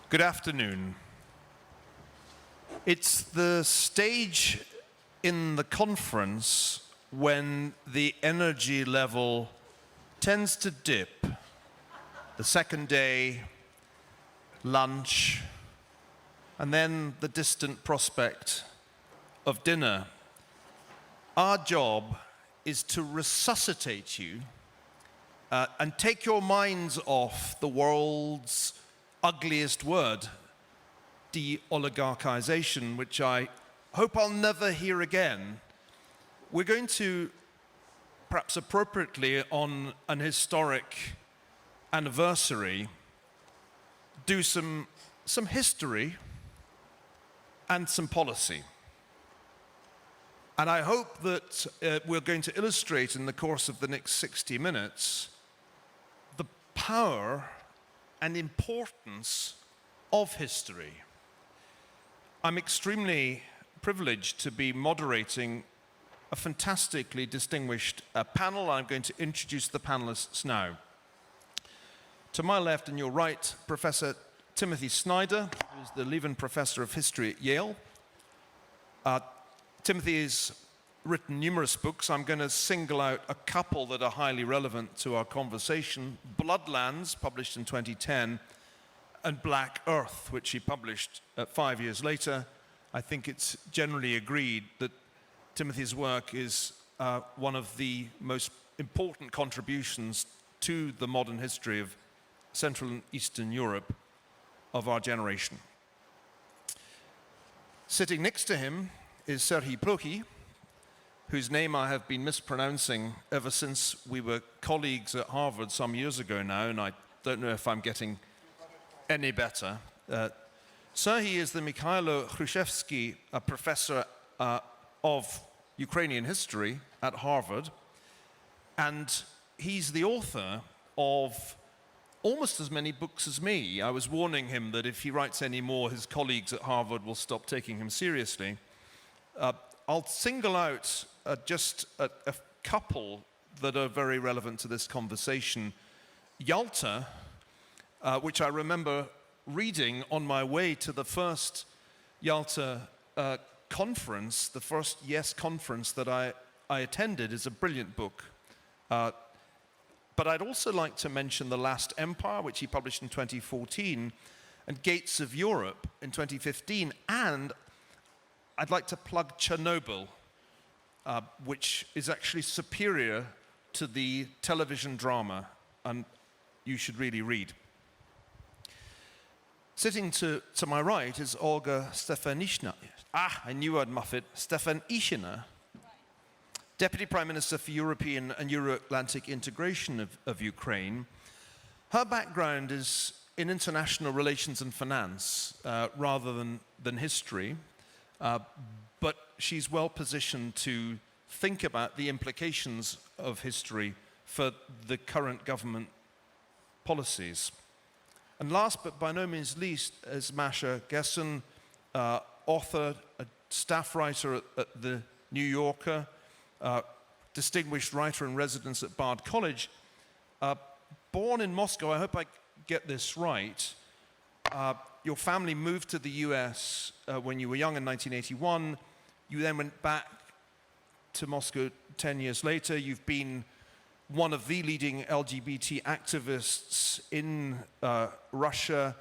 Good afternoon. It's the stage in the conference when the energy level tends to dip. The second day, lunch, and then the distant prospect of dinner. Our job is to resuscitate you and take your minds off the world's ugliest word, de-oligarchization, which I hope I'll never hear again. We're going to, perhaps appropriately on an historic anniversary, do some history and some policy. And I hope that we're going to illustrate in the course of the next 60 minutes the power and importance of history. I'm extremely privileged to be moderating a fantastically distinguished panel. I'm going to introduce the panelists now. To my left and your right, Professor Timothy Snyder, who's the Levin Professor of History at Yale. Timothy has written numerous books. I'm going to single out a couple that are highly relevant to our conversation. Bloodlands, published in 2010, and Black Earth, which he published 5 years later. I think it's generally agreed that Timothy's work is one of the most important contributions to the modern history of Central and Eastern Europe of our generation. Sitting next to him is Serhii Plokhy, whose name I have been mispronouncing ever since we were colleagues at Harvard some years ago now, and I don't know if I'm getting any better. Serhii is the Mikhailo Hrushevsky Professor of Ukrainian History at Harvard, and he's the author of almost as many books as me. I was warning him that if he writes any more, his colleagues at Harvard will stop taking him seriously. I'll single out just a couple that are very relevant to this conversation. Yalta, which I remember reading on my way to the first Yalta conference, the first YES conference that I attended, is a brilliant book. But I'd also like to mention The Last Empire, which he published in 2014, and Gates of Europe in 2015, and I'd like to plug Chernobyl, which is actually superior to the television drama, and you should really read. Sitting to my right is Olga Stefanishina. I knew I'd muff it. Stefanishina, Deputy Prime Minister for European and Euro-Atlantic integration of Ukraine. Her background is in international relations and finance rather than history. But she's well positioned to think about the implications of history for the current government policies. And last but by no means least is Masha Gessen, author, a staff writer at the New Yorker, distinguished writer in residence at Bard College. Born in Moscow, I hope I get this right. Your family moved to the US when you were young in 1981. You then went back to Moscow 10 years later. You've been one of the leading LGBT activists in Russia,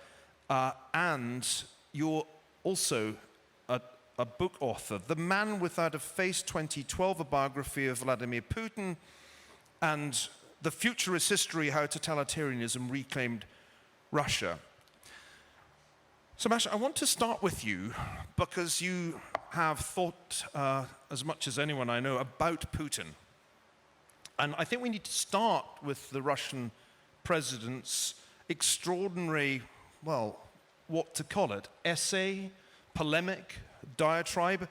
and you're also a book author. The Man Without a Face, 2012, a biography of Vladimir Putin, and The Future is History, How Totalitarianism Reclaimed Russia. So, Masha, I want to start with you because you have thought as much as anyone I know about Putin. And I think we need to start with the Russian president's extraordinary, well, what to call it, essay, polemic, diatribe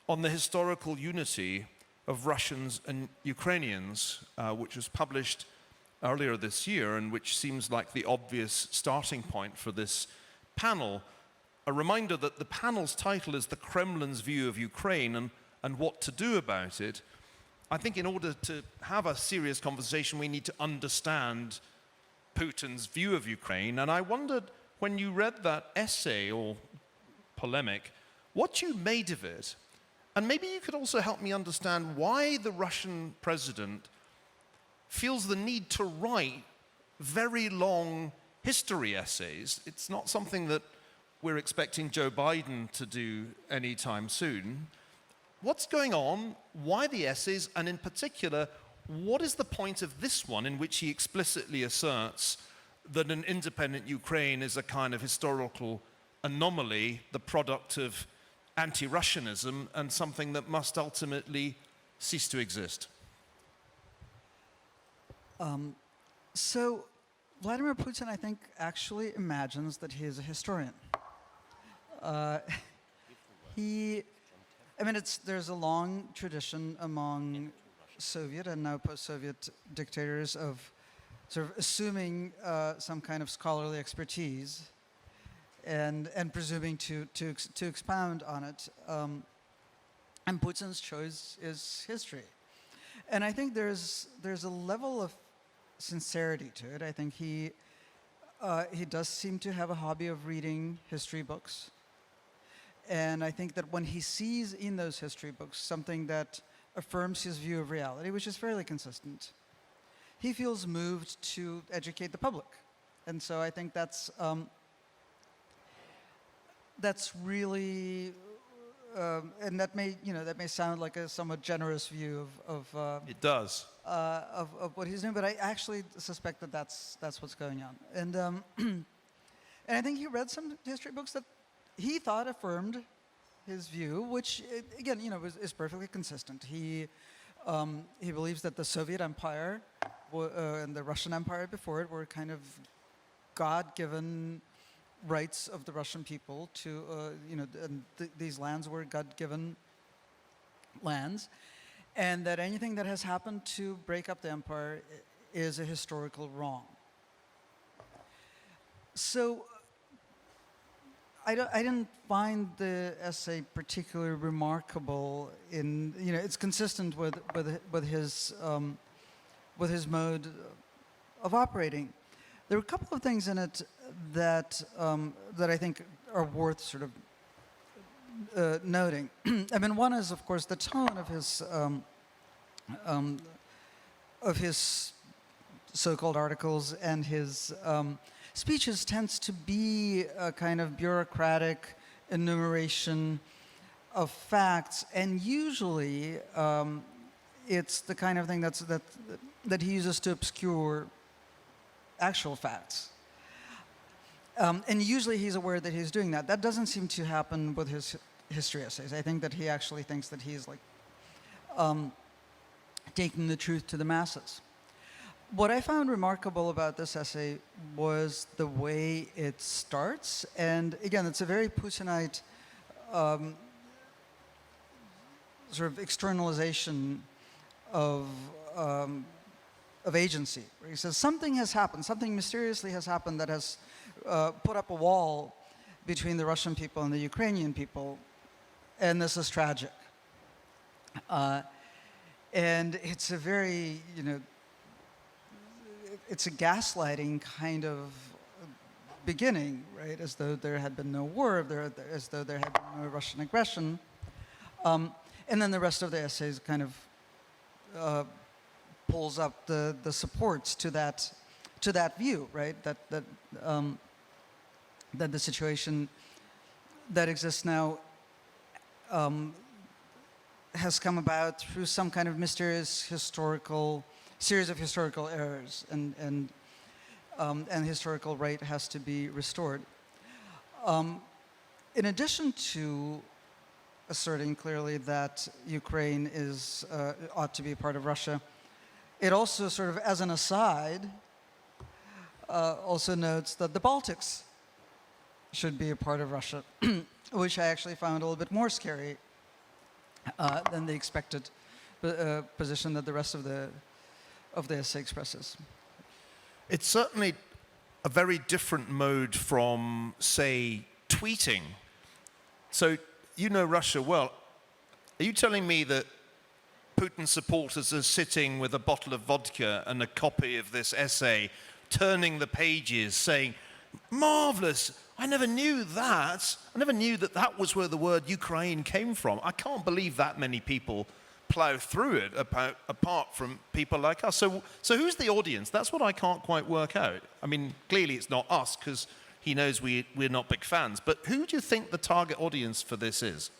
on the historical unity of Russians and Ukrainians, which was published earlier this year and which seems like the obvious starting point for this panel. A reminder that the panel's title is The Kremlin's View of Ukraine and What to Do About It. I think in order to have a serious conversation, we need to understand Putin's view of Ukraine. And I wondered, when you read that essay or polemic, what you made of it. And maybe you could also help me understand why the Russian president feels the need to write very long history essays. It's not something that we're expecting Joe Biden to do anytime soon. What's going on? Why the essays? And in particular, what is the point of this one in which he explicitly asserts that an independent Ukraine is a kind of historical anomaly, the product of anti-Russianism, and something that must ultimately cease to exist? So Vladimir Putin, I think, actually imagines that he is a historian. There's a long tradition among Soviet and now post-Soviet dictators of sort of assuming some kind of scholarly expertise and presuming to expound on it. And Putin's choice is history. And I think there's a level of sincerity to it. I think he does seem to have a hobby of reading history books. And I think that when he sees in those history books something that affirms his view of reality, which is fairly consistent, he feels moved to educate the public. And so I think that's really, and that may sound like a somewhat generous view of It does. Of what he's doing, but I actually suspect that that's what's going on. And and I think he read some history books that he thought affirmed his view, which again, is perfectly consistent. He believes that the Soviet Empire and the Russian Empire before it were kind of God-given rights of the Russian people to, these lands were God-given lands, and that anything that has happened to break up the empire is a historical wrong. So I didn't find the essay particularly remarkable. It's consistent with his mode of operating. There are a couple of things in it that I think are worth sort of noting. One is, of course, the tone of his so-called articles and his speeches tends to be a kind of bureaucratic enumeration of facts, and usually it's the kind of thing that he uses to obscure actual facts. And usually he's aware that he's doing that. That doesn't seem to happen with his history essays. I think that he actually thinks that he's taking the truth to the masses. What I found remarkable about this essay was the way it starts. And again, it's a very Putinite sort of externalization of agency. Where he says something has happened, something mysteriously has happened that has put up a wall between the Russian people and the Ukrainian people, and this is tragic. And it's a very, it's a gaslighting kind of beginning, right? As though there had been no war, as though there had been no Russian aggression. And then the rest of the essays kind of pulls up the supports to that view, right? That the situation that exists now has come about through some kind of mysterious series of historical errors, and historical right has to be restored. In addition to asserting clearly that Ukraine ought to be part of Russia, it also sort of, as an aside, also notes that the Baltics should be a part of Russia, which I actually found a little bit more scary than the expected position that the rest of the essay expresses. It's certainly a very different mode from, say, tweeting. So you know Russia well. Are you telling me that Putin supporters are sitting with a bottle of vodka and a copy of this essay, turning the pages, saying, Marvelous. I never knew that. I never knew that that was where the word Ukraine came from. I can't believe that many people plow through it apart from people like us. So who's the audience? That's what I can't quite work out. I mean, clearly it's not us because he knows we're not big fans. But who do you think the target audience for this is?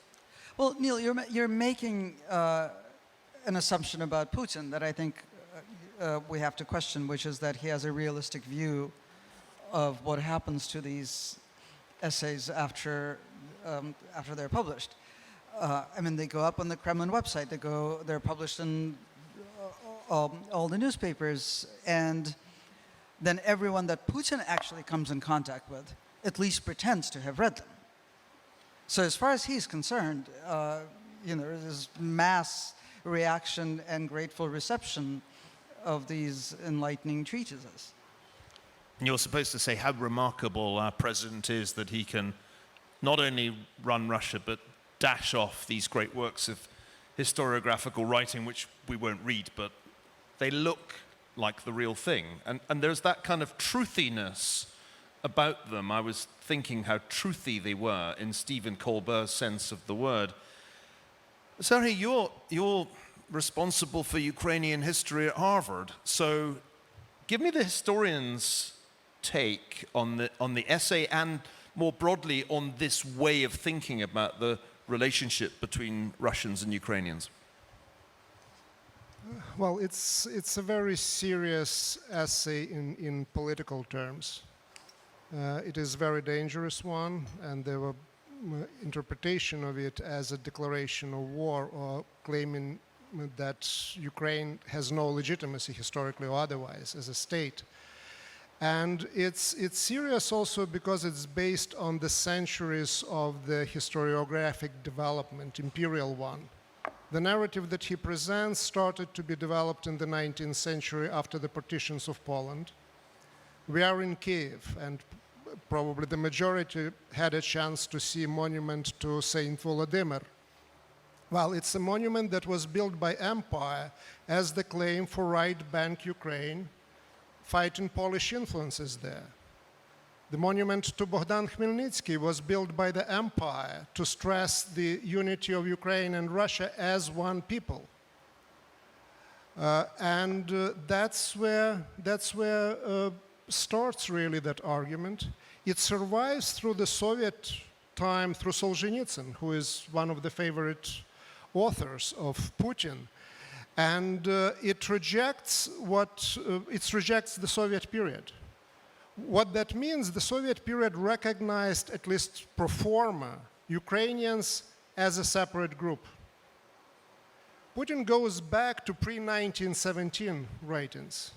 Well, Neil, you're making an assumption about Putin that I think we have to question, which is that he has a realistic view of what happens to these essays after they're published. I mean, they go up on the Kremlin website. They're published in all the newspapers, and then everyone that Putin actually comes in contact with at least pretends to have read them. So as far as he's concerned, there's mass reaction and grateful reception of these enlightening treatises. And you're supposed to say how remarkable our president is that he can not only run Russia, but dash off these great works of historiographical writing, which we won't read, but they look like the real thing. And there's that kind of truthiness about them. I was thinking how truthy they were in Stephen Colbert's sense of the word. Serhii, you're responsible for Ukrainian history at Harvard. So give me the historian's take on the essay and more broadly on this way of thinking about the relationship between Russians and Ukrainians. Well, it's a very serious essay in political terms. It is a very dangerous one, and the interpretation of it as a declaration of war or claiming that Ukraine has no legitimacy historically or otherwise as a state. And it's serious also because it's based on the centuries of the historiographic development, imperial one. The narrative that he presents started to be developed in the 19th century after the partitions of Poland. We are in Kiev, and probably the majority had a chance to see a monument to Saint Vladimir. Well, it's a monument that was built by empire as the claim for right bank Ukraine, fighting Polish influences there. The monument to Bogdan Khmelnytsky was built by the empire to stress the unity of Ukraine and Russia as one people. That's where starts really that argument. It survives through the Soviet time through Solzhenitsyn, who is one of the favorite authors of Putin. And it rejects the Soviet period. What that means, the Soviet period recognized, at least pro forma, Ukrainians as a separate group. Putin goes back to pre-1917 writings,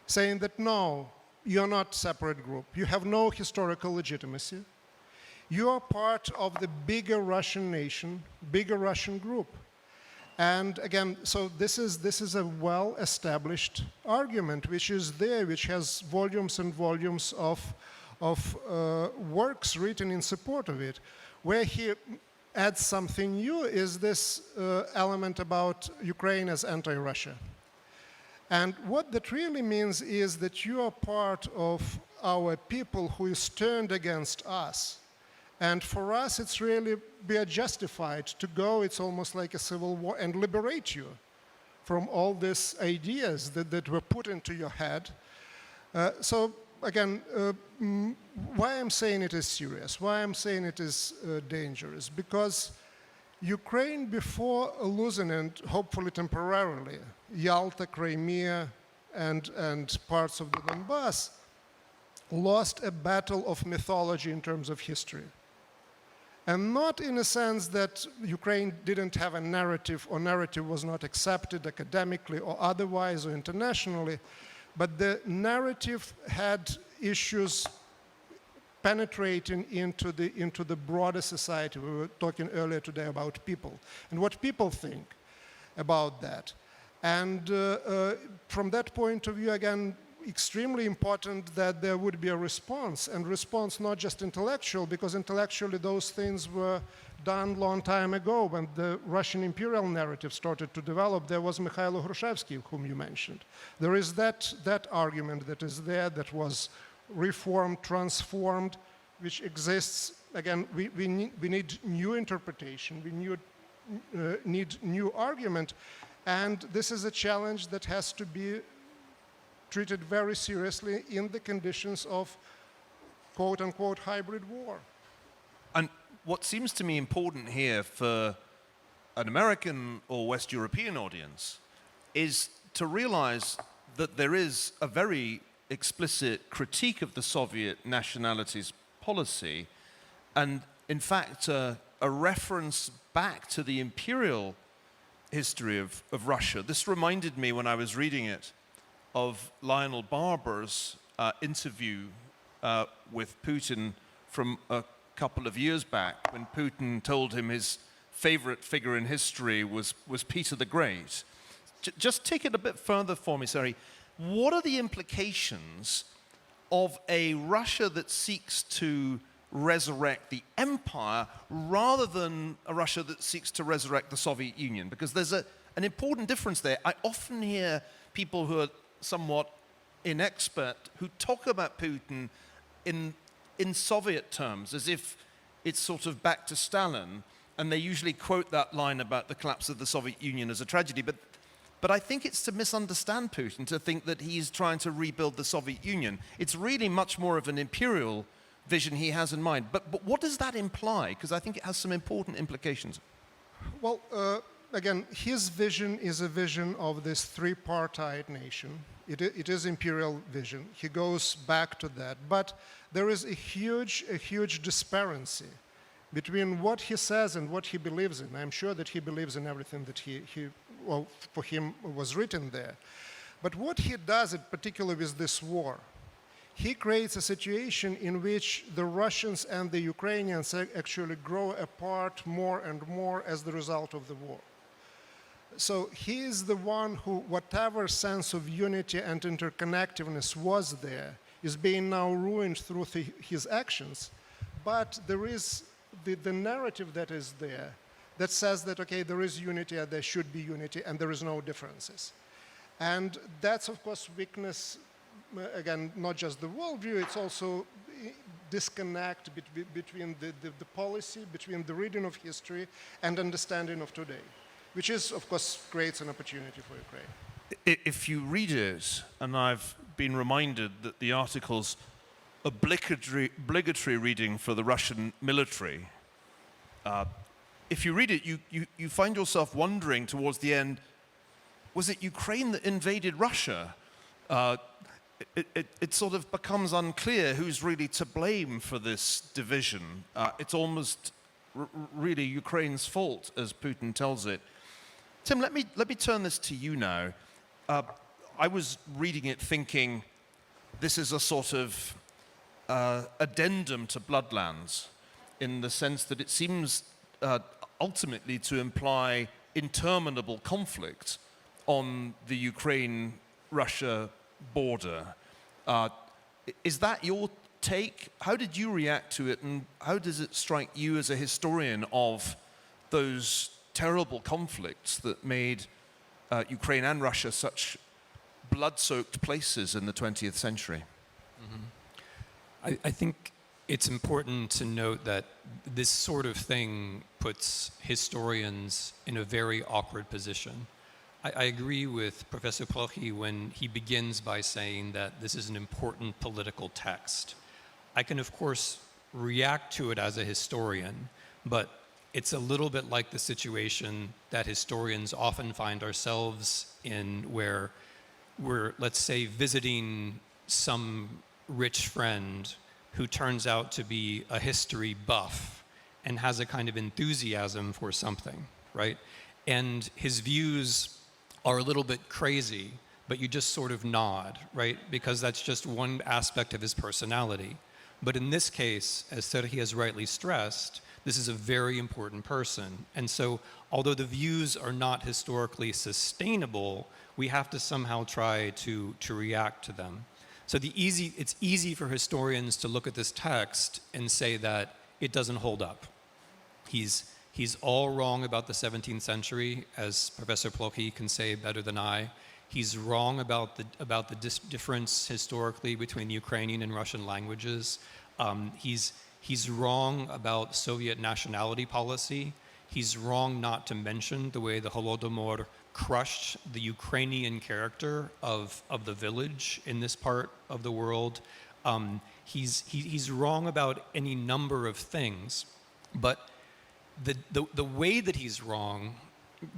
saying that no, you're not a separate group. You have no historical legitimacy. You are part of the bigger Russian nation, bigger Russian group. And again, so this is a well-established argument, which is there, which has volumes and volumes of works written in support of it. Where he adds something new is this element about Ukraine as anti-Russia. And what that really means is that you are part of our people who is turned against us. And for us, it's really, we are justified to go, it's almost like a civil war, and liberate you from all these ideas that were put into your head. So again, why I'm saying it is serious, why I'm saying it is dangerous, because Ukraine, before losing, and hopefully temporarily, Yalta, Crimea, and parts of the Donbass, lost a battle of mythology in terms of history. And not in a sense that Ukraine didn't have a narrative or narrative was not accepted academically or otherwise or internationally, but the narrative had issues penetrating into the broader society. We were talking earlier today about people and what people think about that. And from that point of view, again, extremely important that there would be a response, and response not just intellectual, because intellectually those things were done long time ago when the Russian imperial narrative started to develop. There was Mikhailo Hrushevsky, whom you mentioned. There is that argument that is there that was reformed, transformed, which exists. Again, we need new interpretation, need new argument, and this is a challenge that has to be treated very seriously in the conditions of quote-unquote hybrid war. And what seems to me important here for an American or West European audience is to realize that there is a very explicit critique of the Soviet nationalities policy, and in fact a reference back to the imperial history of Russia. This reminded me, when I was reading it, of Lionel Barber's interview with Putin from a couple of years back, when Putin told him his favorite figure in history was Peter the Great. Just take it a bit further for me, Sari. What are the implications of a Russia that seeks to resurrect the empire rather than a Russia that seeks to resurrect the Soviet Union? Because there's an important difference there. I often hear people who are somewhat inexpert who talk about Putin in Soviet terms, as if it's sort of back to Stalin, and they usually quote that line about the collapse of the Soviet Union as a tragedy. But I think it's to misunderstand Putin to think that he's trying to rebuild the Soviet Union. It's really much more of an imperial vision he has in mind. But what does that imply? Because I think it has some important implications. Well, again, his vision is a vision of this three-partite nation. It is imperial vision. He goes back to that. But there is a huge disparity between what he says and what he believes in. I'm sure that he believes in everything that well, for him was written there. But what he does, in particular with this war, he creates a situation in which the Russians and the Ukrainians actually grow apart more and more as the result of the war. So he is the one who, whatever sense of unity and interconnectedness was there, is being now ruined through his actions. But there is the narrative that is there that says that, okay, there is unity and there should be unity and there is no differences. And that's, of course, weakness, again, not just the worldview, it's also disconnect between the policy, between the reading of history and understanding of today, which is, of course, creates an opportunity for Ukraine. If you read it, and I've been reminded that the article's obligatory reading for the Russian military, if you read it, you find yourself wondering towards the end, was it Ukraine that invaded Russia? It sort of becomes unclear who's really to blame for this division. It's almost really Ukraine's fault, as Putin tells it. Tim, let me turn this to you now. I was reading it thinking this is a sort of addendum to Bloodlands, in the sense that it seems ultimately to imply interminable conflict on the Ukraine-Russia border. Is that your take? How did you react to it, and how does it strike you as a historian of those terrible conflicts that made Ukraine and Russia such blood-soaked places in the 20th century? Mm-hmm. I think it's important to note that this sort of thing puts historians in a very awkward position. I agree with Professor Plochy when he begins by saying that this is an important political text. I can, of course, react to it as a historian, but it's a little bit like the situation that historians often find ourselves in, where we're, let's say, visiting some rich friend who turns out to be a history buff and has a kind of enthusiasm for something, right? And his views are a little bit crazy, but you just sort of nod, right? Because that's just one aspect of his personality. But in this case, as Serhii has rightly stressed, this is a very important person. And so, although the views are not historically sustainable, we have to somehow try to react to them. So it's easy for historians to look at this text and say that it doesn't hold up. He's all wrong about the 17th century, as Professor Plochy can say better than I. He's wrong about the difference historically between the Ukrainian and Russian languages. He's wrong about Soviet nationality policy. He's wrong not to mention the way the Holodomor crushed the Ukrainian character of the village in this part of the world. He's wrong about any number of things, but the way that he's wrong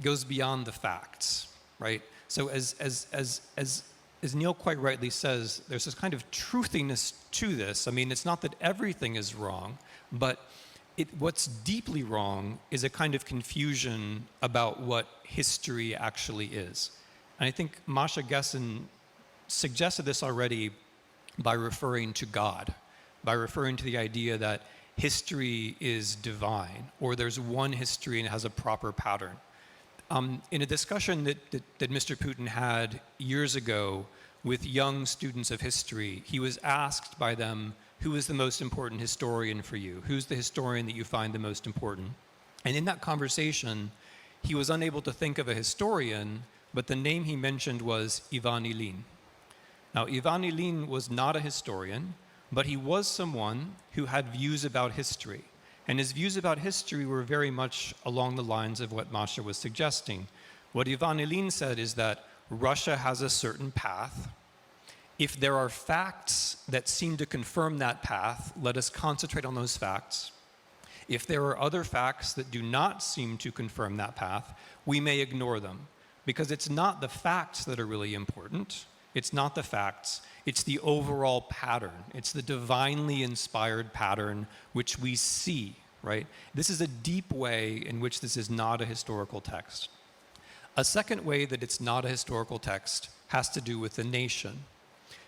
goes beyond the facts, right? So as Neil quite rightly says, there's this kind of truthiness to this. I mean, it's not that everything is wrong, but what's deeply wrong is a kind of confusion about what history actually is. And I think Masha Gessen suggested this already by referring to God, by referring to the idea that history is divine, or there's one history and it has a proper pattern. In a discussion that Mr. Putin had years ago with young students of history, he was asked by them, who is the most important historian for you? Who's the historian that you find the most important? And in that conversation, he was unable to think of a historian, but the name he mentioned was Ivan Ilyin. Now, Ivan Ilyin was not a historian, but he was someone who had views about history. And his views about history were very much along the lines of what Masha was suggesting. What Ivan Ilyin said is that Russia has a certain path. If there are facts that seem to confirm that path, let us concentrate on those facts. If there are other facts that do not seem to confirm that path, we may ignore them, because it's not the facts that are really important. It's not the facts, it's the overall pattern. It's the divinely inspired pattern which we see, right? This is a deep way in which this is not a historical text. A second way that it's not a historical text has to do with the nation.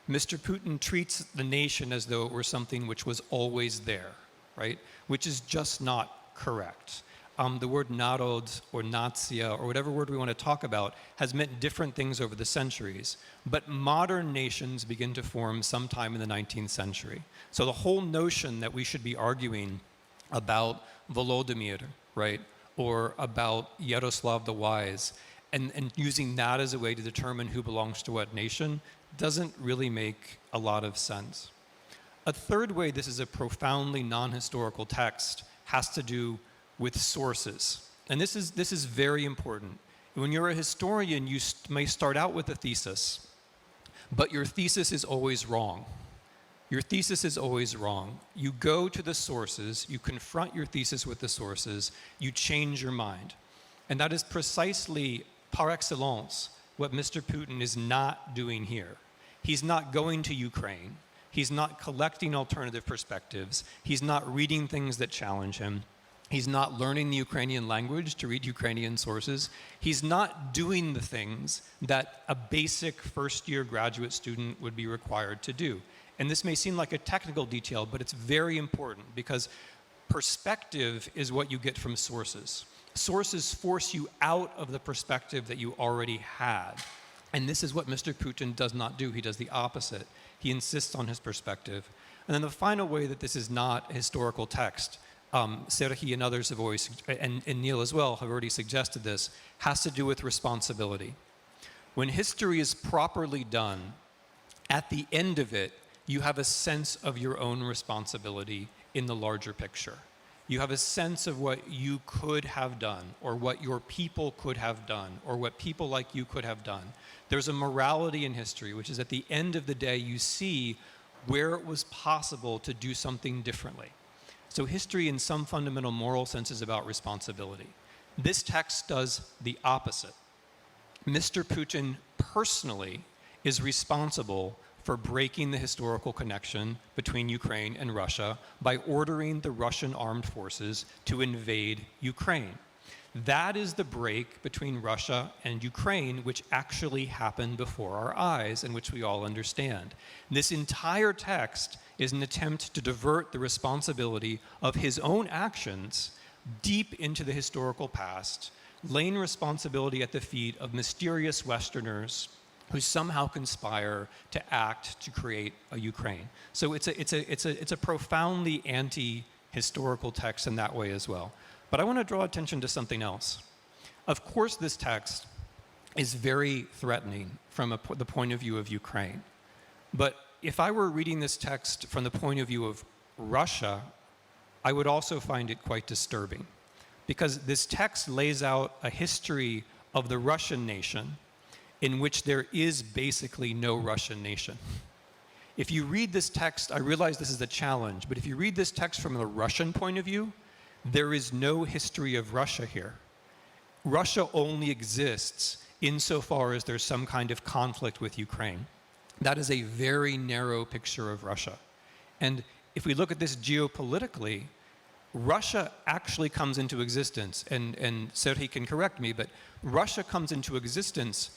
Mr. Putin treats the nation as though it were something which was always there, right? Which is just not correct. The word narod or nacija or whatever word we want to talk about has meant different things over the centuries, but modern nations begin to form sometime in the 19th century. So the whole notion that we should be arguing about Vladimir, right, or about Yaroslav the Wise, and using that as a way to determine who belongs to what nation doesn't really make a lot of sense. A third way this is a profoundly non-historical text has to do with sources. And this is very important. When you're a historian, you may start out with a thesis, but your thesis is always wrong. Your thesis is always wrong. You go to the sources, you confront your thesis with the sources, you change your mind. And that is precisely, par excellence, what Mr. Putin is not doing here. He's not going to Ukraine. He's not collecting alternative perspectives. He's not reading things that challenge him. He's not learning the Ukrainian language to read Ukrainian sources. He's not doing the things that a basic first-year graduate student would be required to do. And this may seem like a technical detail, but it's very important because perspective is what you get from sources. Sources force you out of the perspective that you already had. And this is what Mr. Putin does not do. He does the opposite. He insists on his perspective. And then the final way that this is not a historical text, Serhi and others have always, and Neil as well, have already suggested this, has to do with responsibility. When history is properly done, at the end of it, you have a sense of your own responsibility in the larger picture. You have a sense of what you could have done, or what your people could have done, or what people like you could have done. There's a morality in history, which is at the end of the day, you see where it was possible to do something differently. So history in some fundamental moral sense is about responsibility. This text does the opposite. Mr. Putin personally is responsible for breaking the historical connection between Ukraine and Russia by ordering the Russian armed forces to invade Ukraine. That is the break between Russia and Ukraine, which actually happened before our eyes and which we all understand. This entire text is an attempt to divert the responsibility of his own actions deep into the historical past, laying responsibility at the feet of mysterious Westerners who somehow conspire to act to create a Ukraine. So it's a profoundly anti-historical text in that way as well. But I want to draw attention to something else. Of course, this text is very threatening from the point of view of Ukraine. But if I were reading this text from the point of view of Russia, I would also find it quite disturbing, because this text lays out a history of the Russian nation in which there is basically no Russian nation. If you read this text, I realize this is a challenge, but if you read this text from the Russian point of view, there is no history of Russia here. Russia only exists insofar as there's some kind of conflict with Ukraine. That is a very narrow picture of Russia. And if we look at this geopolitically, Russia actually comes into existence, and Serhii can correct me, but Russia comes into existence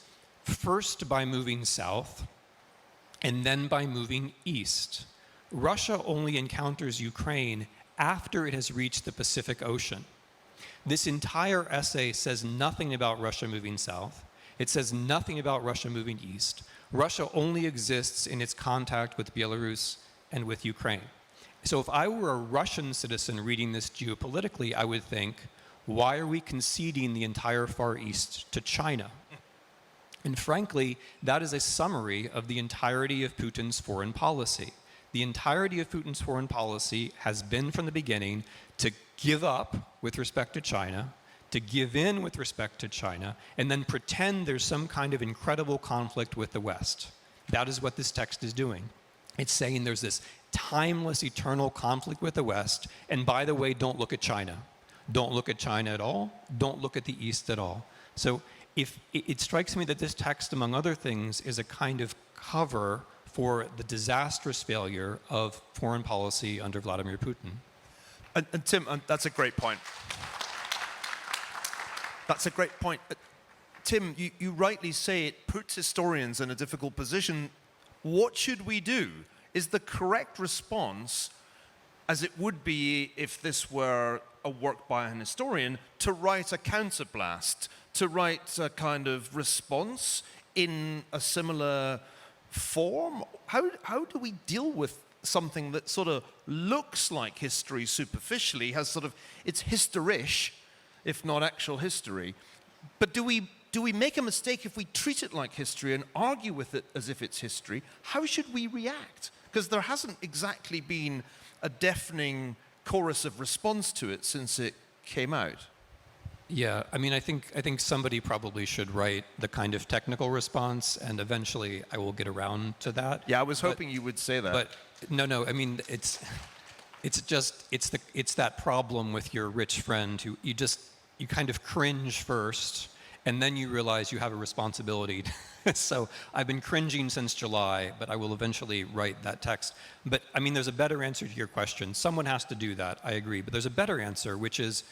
first by moving south, and then by moving east. Russia only encounters Ukraine after it has reached the Pacific Ocean. This entire essay says nothing about Russia moving south. It says nothing about Russia moving east. Russia only exists in its contact with Belarus and with Ukraine. So if I were a Russian citizen reading this geopolitically, I would think, why are we conceding the entire Far East to China? And frankly, that is a summary of the entirety of Putin's foreign policy. The entirety of Putin's foreign policy has been from the beginning to give up with respect to China, to give in with respect to China, and then pretend there's some kind of incredible conflict with the West. That is what this text is doing. It's saying there's this timeless, eternal conflict with the West, and by the way, don't look at China. Don't look at China at all. Don't look at the East at all. So if it strikes me that this text, among other things, is a kind of cover for the disastrous failure of foreign policy under Vladimir Putin. And Tim, that's a great point. That's a great point. Tim, you rightly say it puts historians in a difficult position. What should we do? Is the correct response, as it would be if this were a work by an historian, to write a counterblast, to write a kind of response in a similar form? How do we deal with something that sort of looks like history superficially, has sort of, it's historish, if not actual history? But do we make a mistake if we treat it like history and argue with it as if it's history? How should we react? Because there hasn't exactly been a deafening chorus of response to it since it came out. Yeah, I mean, I think somebody probably should write the kind of technical response, and eventually I will get around to that. Yeah, I was hoping you would say that. But no, I mean, it's that problem with your rich friend who you kind of cringe first, and then you realize you have a responsibility. So I've been cringing since July, but I will eventually write that text. But I mean, there's a better answer to your question. Someone has to do that, I agree. But there's a better answer, which is,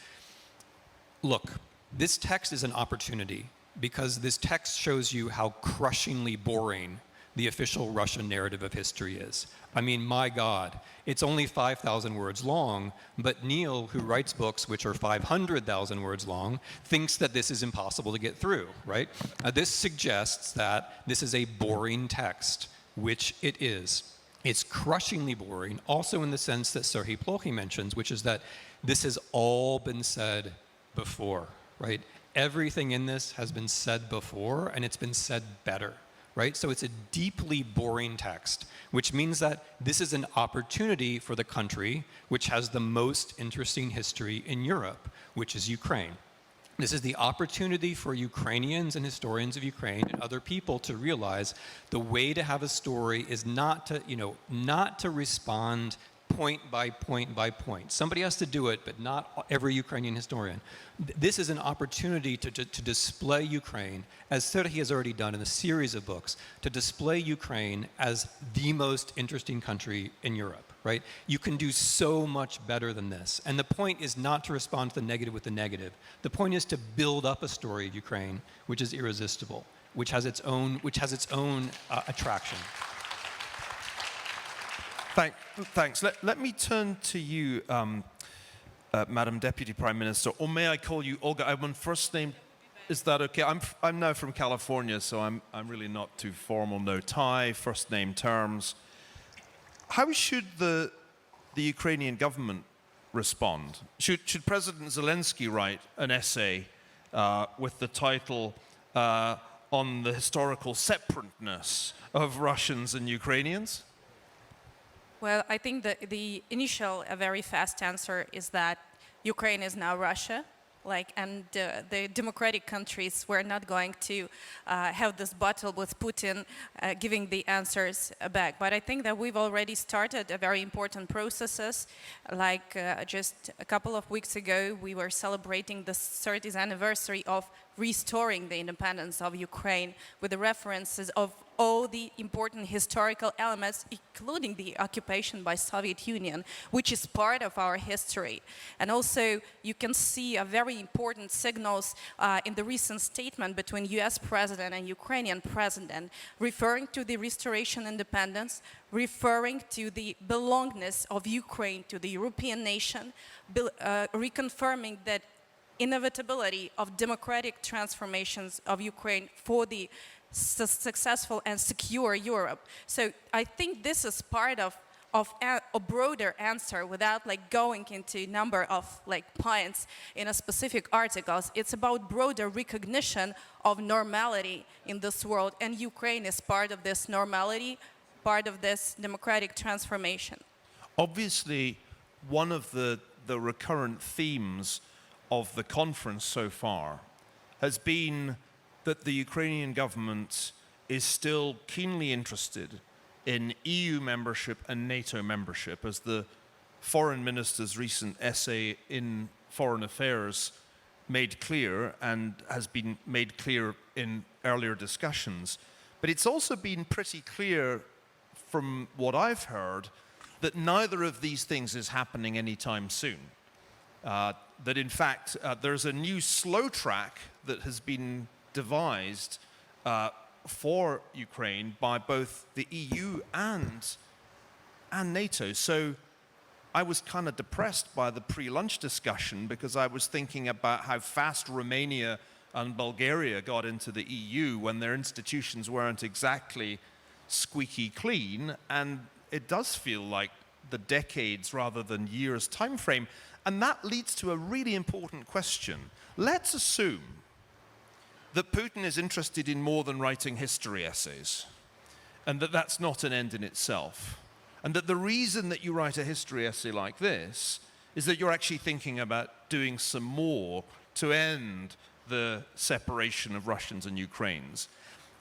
look, this text is an opportunity because this text shows you how crushingly boring the official Russian narrative of history is. I mean, my God, it's only 5,000 words long, but Neil, who writes books which are 500,000 words long, thinks that this is impossible to get through, right? This suggests that this is a boring text, which it is. It's crushingly boring, also in the sense that Serhii Plokhy mentions, which is that this has all been said before, right? Everything in this has been said before, and it's been said better, right? So it's a deeply boring text, which means that this is an opportunity for the country which has the most interesting history in Europe, which is Ukraine. This is the opportunity for Ukrainians and historians of Ukraine and other people to realize the way to have a story is not to respond point by point by point. Somebody has to do it, but not every Ukrainian historian. This is an opportunity to display Ukraine, as Serhii has already done in a series of books, to display Ukraine as the most interesting country in Europe, right? You can do so much better than this. And the point is not to respond to the negative with the negative. The point is to build up a story of Ukraine, which is irresistible, which has its own attraction. Thanks. Let me turn to you, Madam Deputy Prime Minister, or may I call you Olga? I'm on first name. Is that okay? I'm now from California, so I'm really not too formal. No tie, first name terms. How should the Ukrainian government respond? Should President Zelensky write an essay with the title on the historical separateness of Russians and Ukrainians? Well, I think that the initial, a very fast answer is that Ukraine is now Russia. And the democratic countries were not going to have this battle with Putin giving the answers back. But I think that we've already started a very important processes. Just a couple of weeks ago, we were celebrating the 30th anniversary of restoring the independence of Ukraine with the references of all the important historical elements, including the occupation by Soviet Union, which is part of our history. And also, you can see a very important signals in the recent statement between US president and Ukrainian president, referring to the restoration independence, referring to the belongingness of Ukraine to the European nation, reconfirming that inevitability of democratic transformations of Ukraine for the successful and secure Europe. So I think this is part of a broader answer without going into number of points in a specific articles. It's about broader recognition of normality in this world, and Ukraine is part of this normality, part of this democratic transformation. Obviously, one of the recurrent themes of the conference so far has been that the Ukrainian government is still keenly interested in EU membership and NATO membership, as the foreign minister's recent essay in Foreign Affairs made clear and has been made clear in earlier discussions. But it's also been pretty clear from what I've heard that neither of these things is happening anytime soon. That in fact, there's a new slow track that has been devised for Ukraine by both the EU and NATO. So I was kind of depressed by the pre-lunch discussion because I was thinking about how fast Romania and Bulgaria got into the EU when their institutions weren't exactly squeaky clean, and it does feel like the decades rather than years time frame. And that leads to a really important question. Let's assume that Putin is interested in more than writing history essays, and that that's not an end in itself, and that the reason that you write a history essay like this is that you're actually thinking about doing some more to end the separation of Russians and Ukrainians.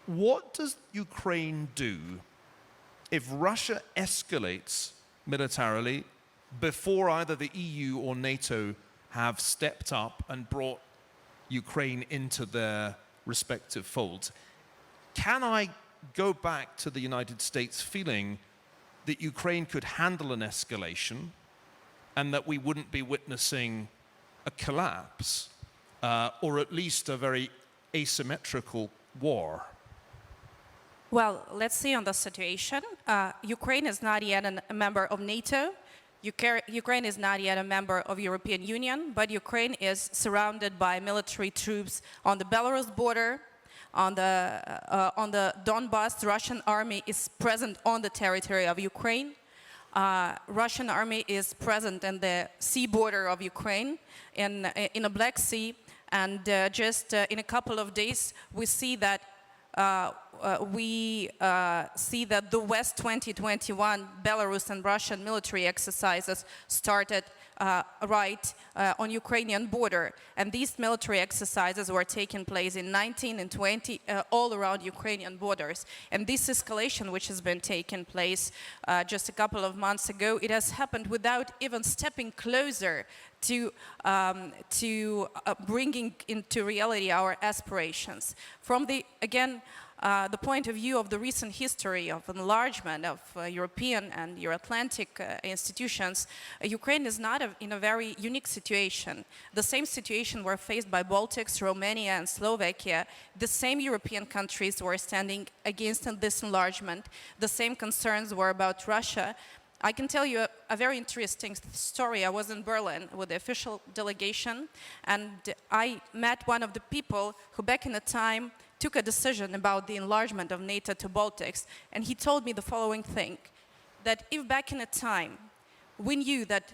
What does Ukraine do if Russia escalates militarily before either the EU or NATO have stepped up and brought Ukraine into their respective folds? Can I go back to the United States feeling that Ukraine could handle an escalation and that we wouldn't be witnessing a collapse, or at least a very asymmetrical war? Well, let's see on the situation. Ukraine is not yet a member of NATO. Ukraine is not yet a member of European Union, but Ukraine is surrounded by military troops on the Belarus border, on the Donbass. The Russian army is present on the territory of Ukraine. Russian army is present in the sea border of Ukraine, in the Black Sea, and just in a couple of days we see that the West 2021 Belarus and Russian military exercises started on Ukrainian border, and these military exercises were taking place in 19 and 20 all around Ukrainian borders. And this escalation, which has been taking place just a couple of months ago, it has happened without even stepping closer to bringing into reality our aspirations. From the point of view of the recent history of enlargement of European and Euro-Atlantic institutions, Ukraine is not in a very unique situation. The same situation were faced by Baltics, Romania, and Slovakia. The same European countries were standing against this enlargement. The same concerns were about Russia. I can tell you a very interesting story. I was in Berlin with the official delegation, and I met one of the people who back in the time took a decision about the enlargement of NATO to Baltics, and he told me the following thing, that if back in the time we knew that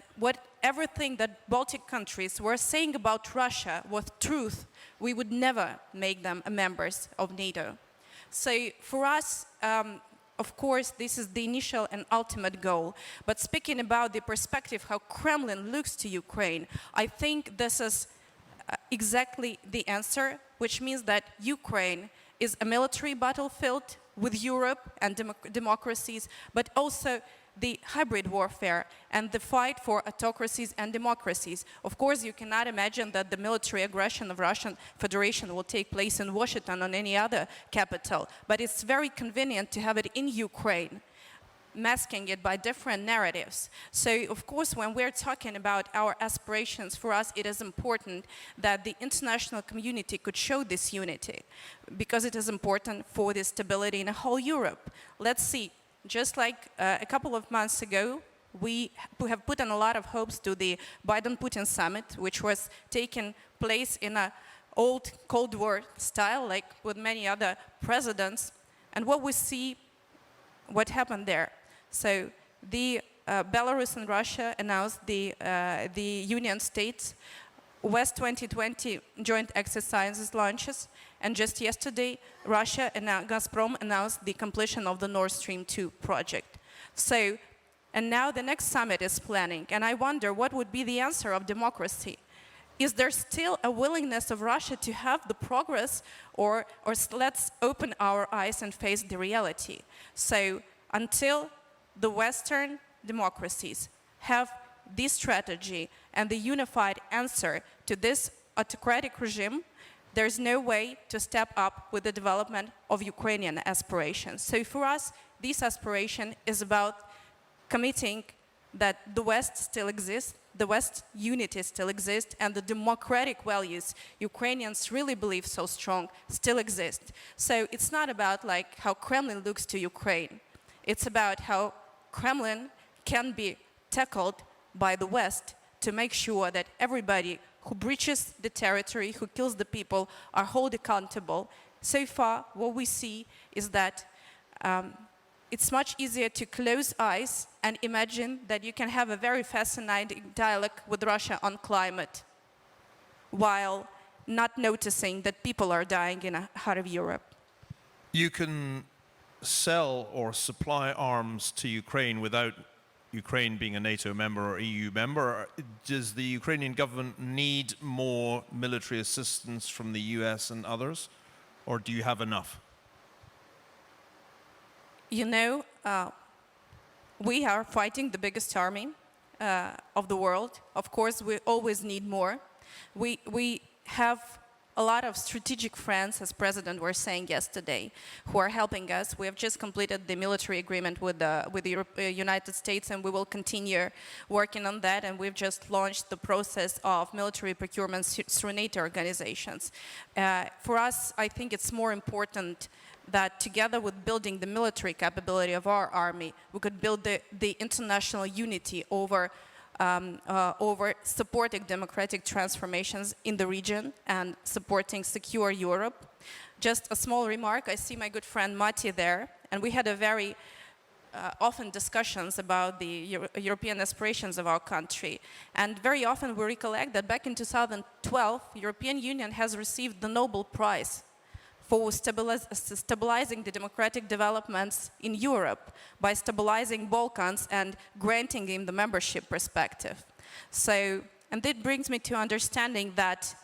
everything that Baltic countries were saying about Russia was truth, we would never make them members of NATO. So for us, of course, this is the initial and ultimate goal. But speaking about the perspective, how Kremlin looks to Ukraine, I think this is exactly the answer, which means that Ukraine is a military battlefield with Europe and democracies, but also the hybrid warfare and the fight for autocracies and democracies. Of course, you cannot imagine that the military aggression of Russian Federation will take place in Washington or any other capital, but it's very convenient to have it in Ukraine, masking it by different narratives. So, of course, when we're talking about our aspirations, for us it is important that the international community could show this unity, because it is important for the stability in a whole Europe. Let's see. Just like a couple of months ago, we have put in a lot of hopes to the Biden-Putin summit, which was taking place in an old Cold War style, like with many other presidents. And what we see, what happened there. So the Belarus and Russia announced the Union States West 2020 joint exercises launches, and just yesterday, Russia and Gazprom announced the completion of the Nord Stream 2 project. So, and now the next summit is planning, and I wonder what would be the answer of democracy. Is there still a willingness of Russia to have the progress, or let's open our eyes and face the reality? So, until the Western democracies have this strategy and the unified answer to this autocratic regime, there's no way to step up with the development of Ukrainian aspirations. So for us, this aspiration is about committing that the West still exists, the West unity still exists, and the democratic values Ukrainians really believe so strong still exist. So it's not about like how Kremlin looks to Ukraine. It's about how Kremlin can be tackled by the West to make sure that everybody who breaches the territory, who kills the people, are held accountable. So far, what we see is that it's much easier to close eyes and imagine that you can have a very fascinating dialogue with Russia on climate, while not noticing that people are dying in the heart of Europe. You can sell or supply arms to Ukraine without Ukraine being a NATO member or EU member. Does the Ukrainian government need more military assistance from the US and others, or do you have enough? You know, we are fighting the biggest army of the world. Of course, we always need more. We have a lot of strategic friends, as President was saying yesterday, who are helping us. We have just completed the military agreement with the United States, and we will continue working on that. And we've just launched the process of military procurement through NATO organizations. For us, I think it's more important that together with building the military capability of our army, we could build the international unity over supporting democratic transformations in the region and supporting secure Europe. Just a small remark, I see my good friend Mati there, and we had a very often discussions about the European aspirations of our country. And very often we recollect that back in 2012, the European Union has received the Nobel Prize for stabilizing the democratic developments in Europe by stabilizing Balkans and granting him the membership perspective. So, and that brings me to understanding that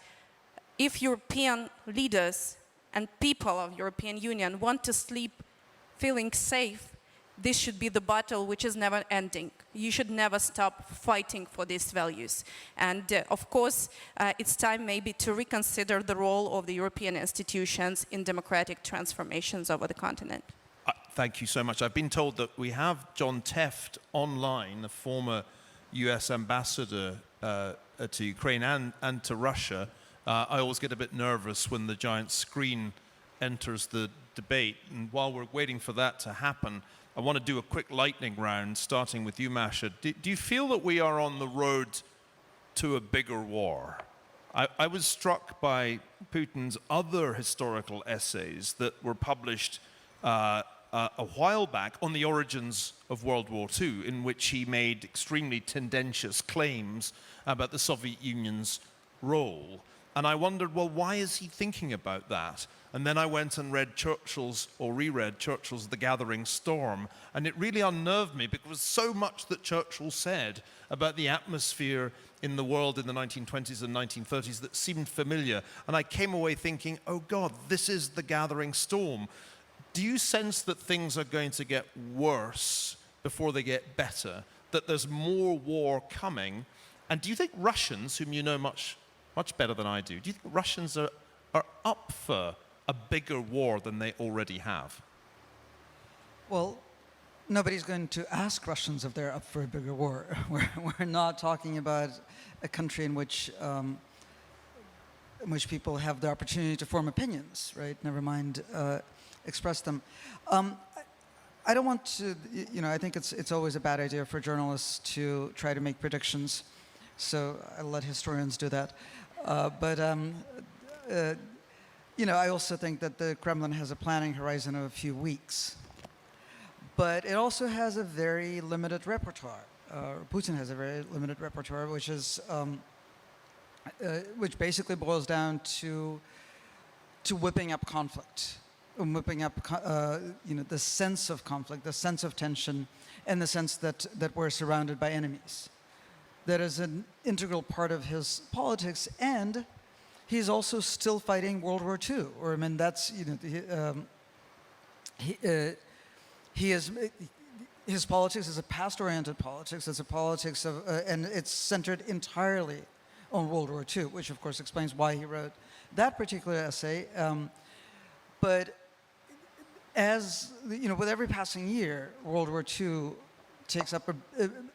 if European leaders and people of European Union want to sleep feeling safe, this should be the battle which is never ending. You should never stop fighting for these values. And of course, it's time maybe to reconsider the role of the European institutions in democratic transformations over the continent. Thank you so much. I've been told that we have John Teft online, the former US ambassador to Ukraine and to Russia. I always get a bit nervous when the giant screen enters the debate. And while we're waiting for that to happen, I want to do a quick lightning round, starting with you, Masha. Do you feel that we are on the road to a bigger war? I was struck by Putin's other historical essays that were published a while back on the origins of World War II, in which he made extremely tendentious claims about the Soviet Union's role. And I wondered, well, why is he thinking about that? And then I went and read Churchill's, or reread Churchill's The Gathering Storm, and it really unnerved me because there was so much that Churchill said about the atmosphere in the world in the 1920s and 1930s that seemed familiar. And I came away thinking, oh God, this is The Gathering Storm. Do you sense that things are going to get worse before they get better, that there's more war coming? And do you think Russians, whom you know much better than I do you think Russians are up for a bigger war than they already have? Well, nobody's going to ask Russians if they're up for a bigger war. We're not talking about a country in which people have the opportunity to form opinions, right? Never mind express them. I don't want to, I think it's always a bad idea for journalists to try to make predictions. So I'll let historians do that. I also think that the Kremlin has a planning horizon of a few weeks. But it also has a very limited repertoire. Putin has a very limited repertoire, which basically boils down to whipping up conflict, whipping up the sense of conflict, the sense of tension, and the sense that we're surrounded by enemies. That is an integral part of his politics, and he's also still fighting World War II. Or I mean, that's his politics is a past-oriented politics. It's a politics of, and it's centered entirely on World War II, which of course explains why he wrote that particular essay. But as with every passing year, World War II takes up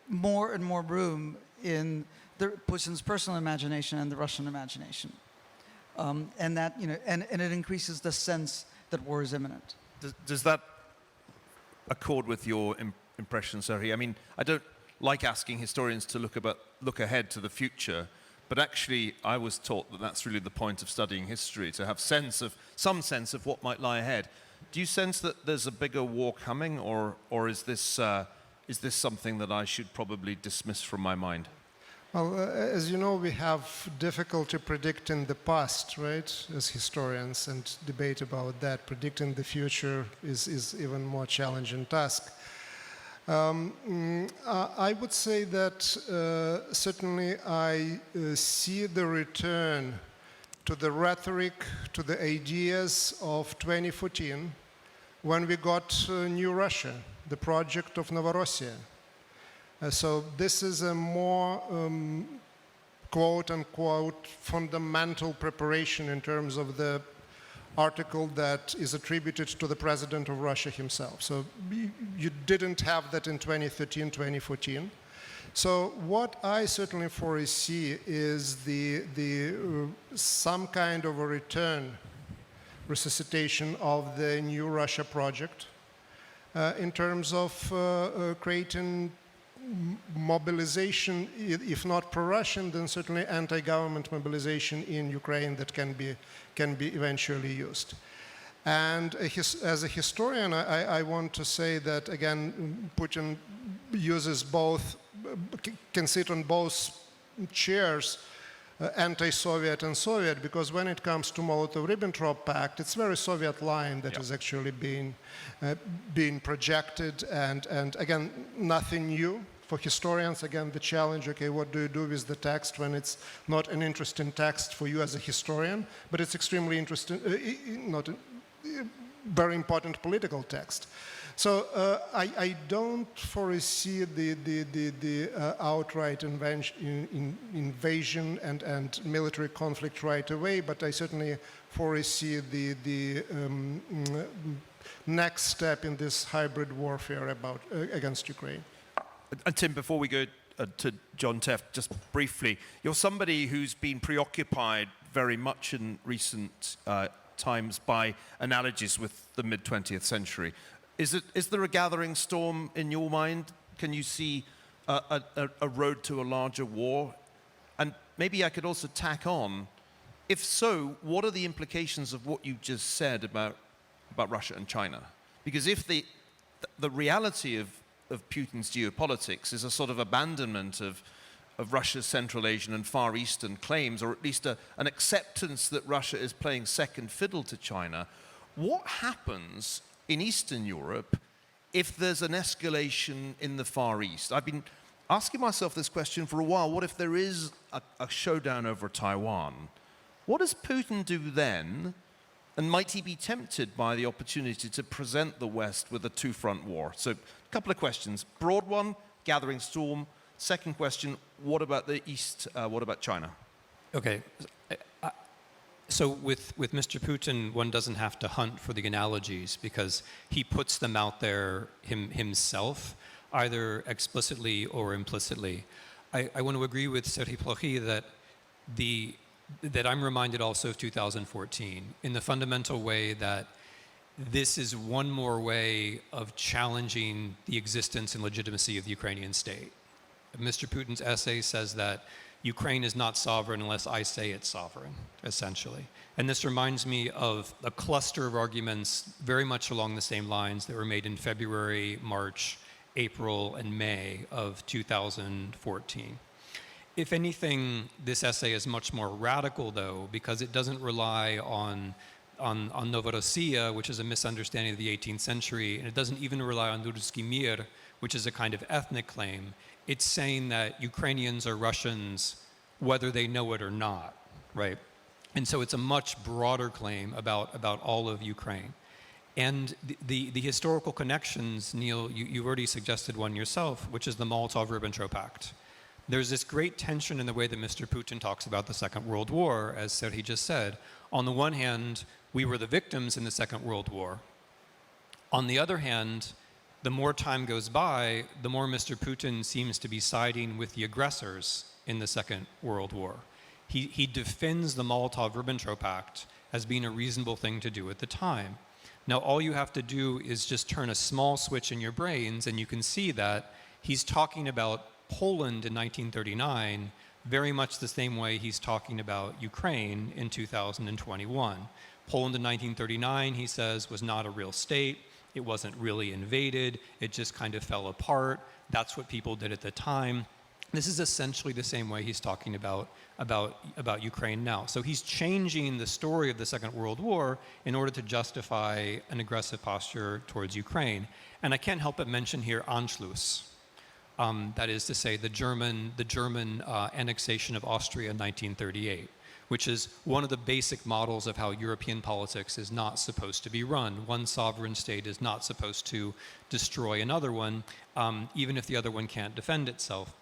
more and more room in Putin's personal imagination and the Russian imagination, and that and it increases the sense that war is imminent. Does that accord with your impression, Serhii? I mean, I don't like asking historians to look ahead to the future, but actually, I was taught that that's really the point of studying history, to have some sense of what might lie ahead. Do you sense that there's a bigger war coming, or is this something that I should probably dismiss from my mind? Well, as you know, we have difficulty predicting the past, right, as historians, and debate about that. Predicting the future is even more challenging task. I would say that certainly I see the return to the rhetoric, to the ideas of 2014, when we got New Russia, the project of Novorossiya. So this is a more quote-unquote fundamental preparation in terms of the article that is attributed to the president of Russia himself. So you didn't have that in 2013, 2014. So what I certainly foresee is some kind of a resuscitation of the New Russia project in terms of creating mobilization, if not pro-Russian, then certainly anti-government mobilization in Ukraine that can be eventually used. And as a historian, I want to say that, again, Putin uses can sit on both chairs, anti-Soviet and Soviet, because when it comes to Molotov-Ribbentrop Pact, it's very Soviet line that is actually being projected, and again, nothing new. For historians, again, the challenge, okay, what do you do with the text when it's not an interesting text for you as a historian, but it's extremely interesting, not a very important political text. So I don't foresee the outright invasion and military conflict right away, but I certainly foresee the next step in this hybrid warfare against Ukraine. And Tim, before we go to John Teff, just briefly, you're somebody who's been preoccupied very much in recent times by analogies with the mid-20th century. Is there a gathering storm in your mind? Can you see a road to a larger war? And maybe I could also tack on, if so, what are the implications of what you just said about Russia and China? Because if the reality of Putin's geopolitics is a sort of abandonment of Russia's Central Asian and Far Eastern claims, or at least an acceptance that Russia is playing second fiddle to China, what happens in Eastern Europe if there's an escalation in the Far East? I've been asking myself this question for a while. What if there is a showdown over Taiwan? What does Putin do then? And might he be tempted by the opportunity to present the West with a two-front war? So a couple of questions. Broad one, gathering storm. Second question, what about the East? What about China? Okay. So with Mr. Putin, one doesn't have to hunt for the analogies because he puts them out there himself, either explicitly or implicitly. I want to agree with Serhii Plokhy that I'm reminded also of 2014 in the fundamental way that this is one more way of challenging the existence and legitimacy of the Ukrainian state. Mr. Putin's essay says that Ukraine is not sovereign unless I say it's sovereign, essentially. And this reminds me of a cluster of arguments very much along the same lines that were made in February, March, April, and May of 2014. If anything, this essay is much more radical, though, because it doesn't rely on Novorossiya, which is a misunderstanding of the 18th century, and it doesn't even rely on Ruski Mir, which is a kind of ethnic claim. It's saying that Ukrainians are Russians whether they know it or not, right? And so it's a much broader claim about all of Ukraine. And the historical connections, Neil, you've already suggested one yourself, which is the Molotov-Ribbentrop Pact. There's this great tension in the way that Mr. Putin talks about the Second World War, as Serhii just said. On the one hand, we were the victims in the Second World War. On the other hand, the more time goes by, the more Mr. Putin seems to be siding with the aggressors in the Second World War. He defends the Molotov-Ribbentrop Pact as being a reasonable thing to do at the time. Now, all you have to do is just turn a small switch in your brains, and you can see that he's talking about Poland in 1939 very much the same way he's talking about Ukraine in 2021. Poland in 1939, he says, was not a real state. It wasn't really invaded. It just kind of fell apart. That's what people did at the time. This is essentially the same way he's talking about Ukraine now. So he's changing the story of the Second World War in order to justify an aggressive posture towards Ukraine. And I can't help but mention here Anschluss. That is to say, the German annexation of Austria in 1938, which is one of the basic models of how European politics is not supposed to be run. One sovereign state is not supposed to destroy another one, even if the other one can't defend itself.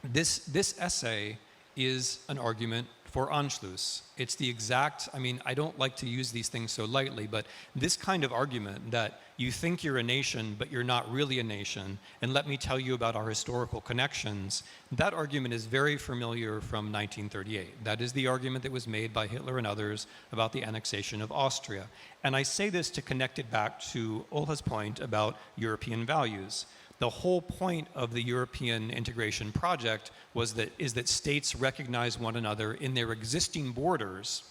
This essay is an argument for Anschluss. It's the exact, I don't like to use these things so lightly, but this kind of argument that you think you're a nation, but you're not really a nation, and let me tell you about our historical connections, that argument is very familiar from 1938. That is the argument that was made by Hitler and others about the annexation of Austria. And I say this to connect it back to Olha's point about European values. The whole point of the European integration project is that states recognize one another in their existing borders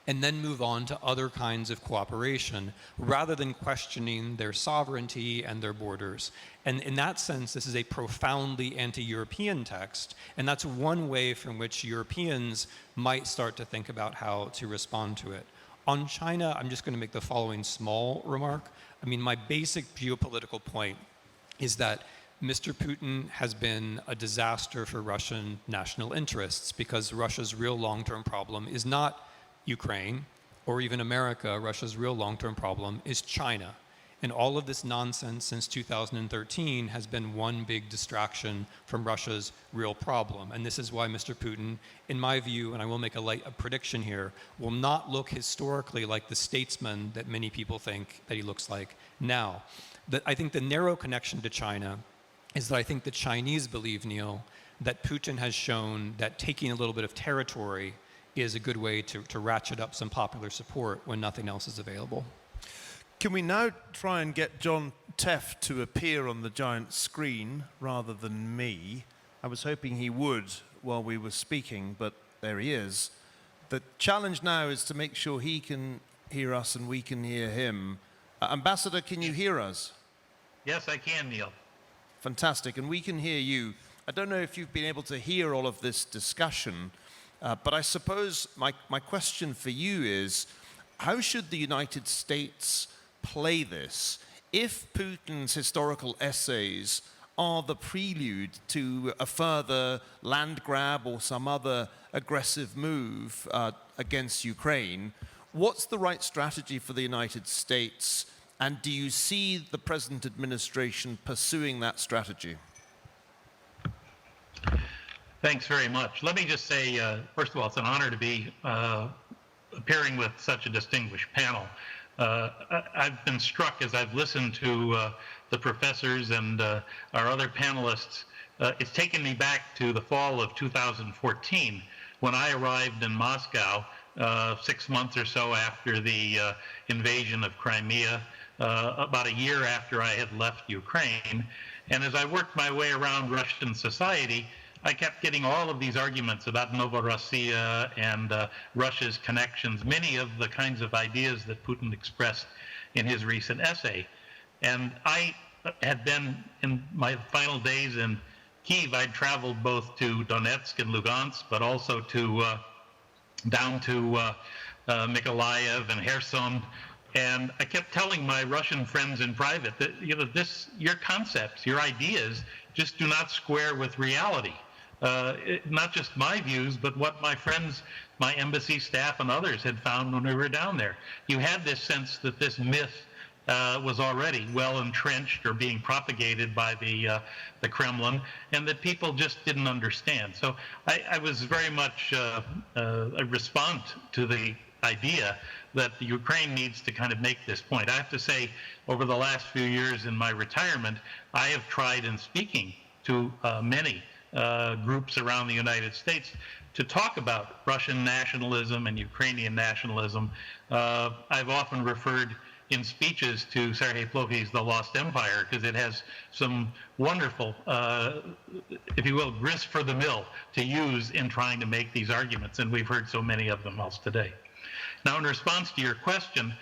and then move on to other kinds of cooperation rather than questioning their sovereignty and their borders. And in that sense, this is a profoundly anti-European text, and that's one way from which Europeans might start to think about how to respond to it. On China, I'm just going to make the following small remark. My basic geopolitical point is that Mr. Putin has been a disaster for Russian national interests because Russia's real long-term problem is not Ukraine or even America. Russia's real long-term problem is China. And all of this nonsense since 2013 has been one big distraction from Russia's real problem. And this is why Mr. Putin, in my view, and I will make a prediction here, will not look historically like the statesman that many people think that he looks like now. I think the narrow connection to China is that I think the Chinese believe, Neil, that Putin has shown that taking a little bit of territory is a good way to ratchet up some popular support when nothing else is available. Can we now try and get John Teff to appear on the giant screen rather than me? I was hoping he would while we were speaking, but there he is. The challenge now is to make sure he can hear us and we can hear him. Ambassador, can you hear us? Yes, I can, Neil. Fantastic, and we can hear you. I don't know if you've been able to hear all of this discussion, but I suppose my question for you is, how should the United States play this if Putin's historical essays are the prelude to a further land grab or some other aggressive move against Ukraine? What's the right strategy for the United States, and do you see the present administration pursuing that strategy? Thanks very much. Let me just say, first of all, it's an honor to be appearing with such a distinguished panel. I've been struck as I've listened to the professors and our other panelists. It's taken me back to the fall of 2014 when I arrived in Moscow 6 months or so after the invasion of Crimea, about a year after I had left Ukraine. And as I worked my way around Russian society, I kept getting all of these arguments about Novorossiya and Russia's connections, many of the kinds of ideas that Putin expressed in his recent essay. And I had been, in my final days in Kyiv, I'd traveled both to Donetsk and Lugansk, but also to down to Mykolaiv and Kherson. And I kept telling my Russian friends in private that, your concepts, your ideas just do not square with reality. Not just my views, but what my friends, my embassy staff and others had found when we were down there. You had this sense that this myth was already well entrenched or being propagated by the Kremlin, and that people just didn't understand. So I was very much a respond to the idea that the Ukraine needs to kind of make this point. I have to say, over the last few years in my retirement, I have tried in speaking to many groups around the United States to talk about Russian nationalism and Ukrainian nationalism. I've often referred in speeches to Sergei Plokhy's The Lost Empire, because it has some wonderful, if you will, grist for the mill to use in trying to make these arguments, and we've heard so many of them else today. Now, in response to your question,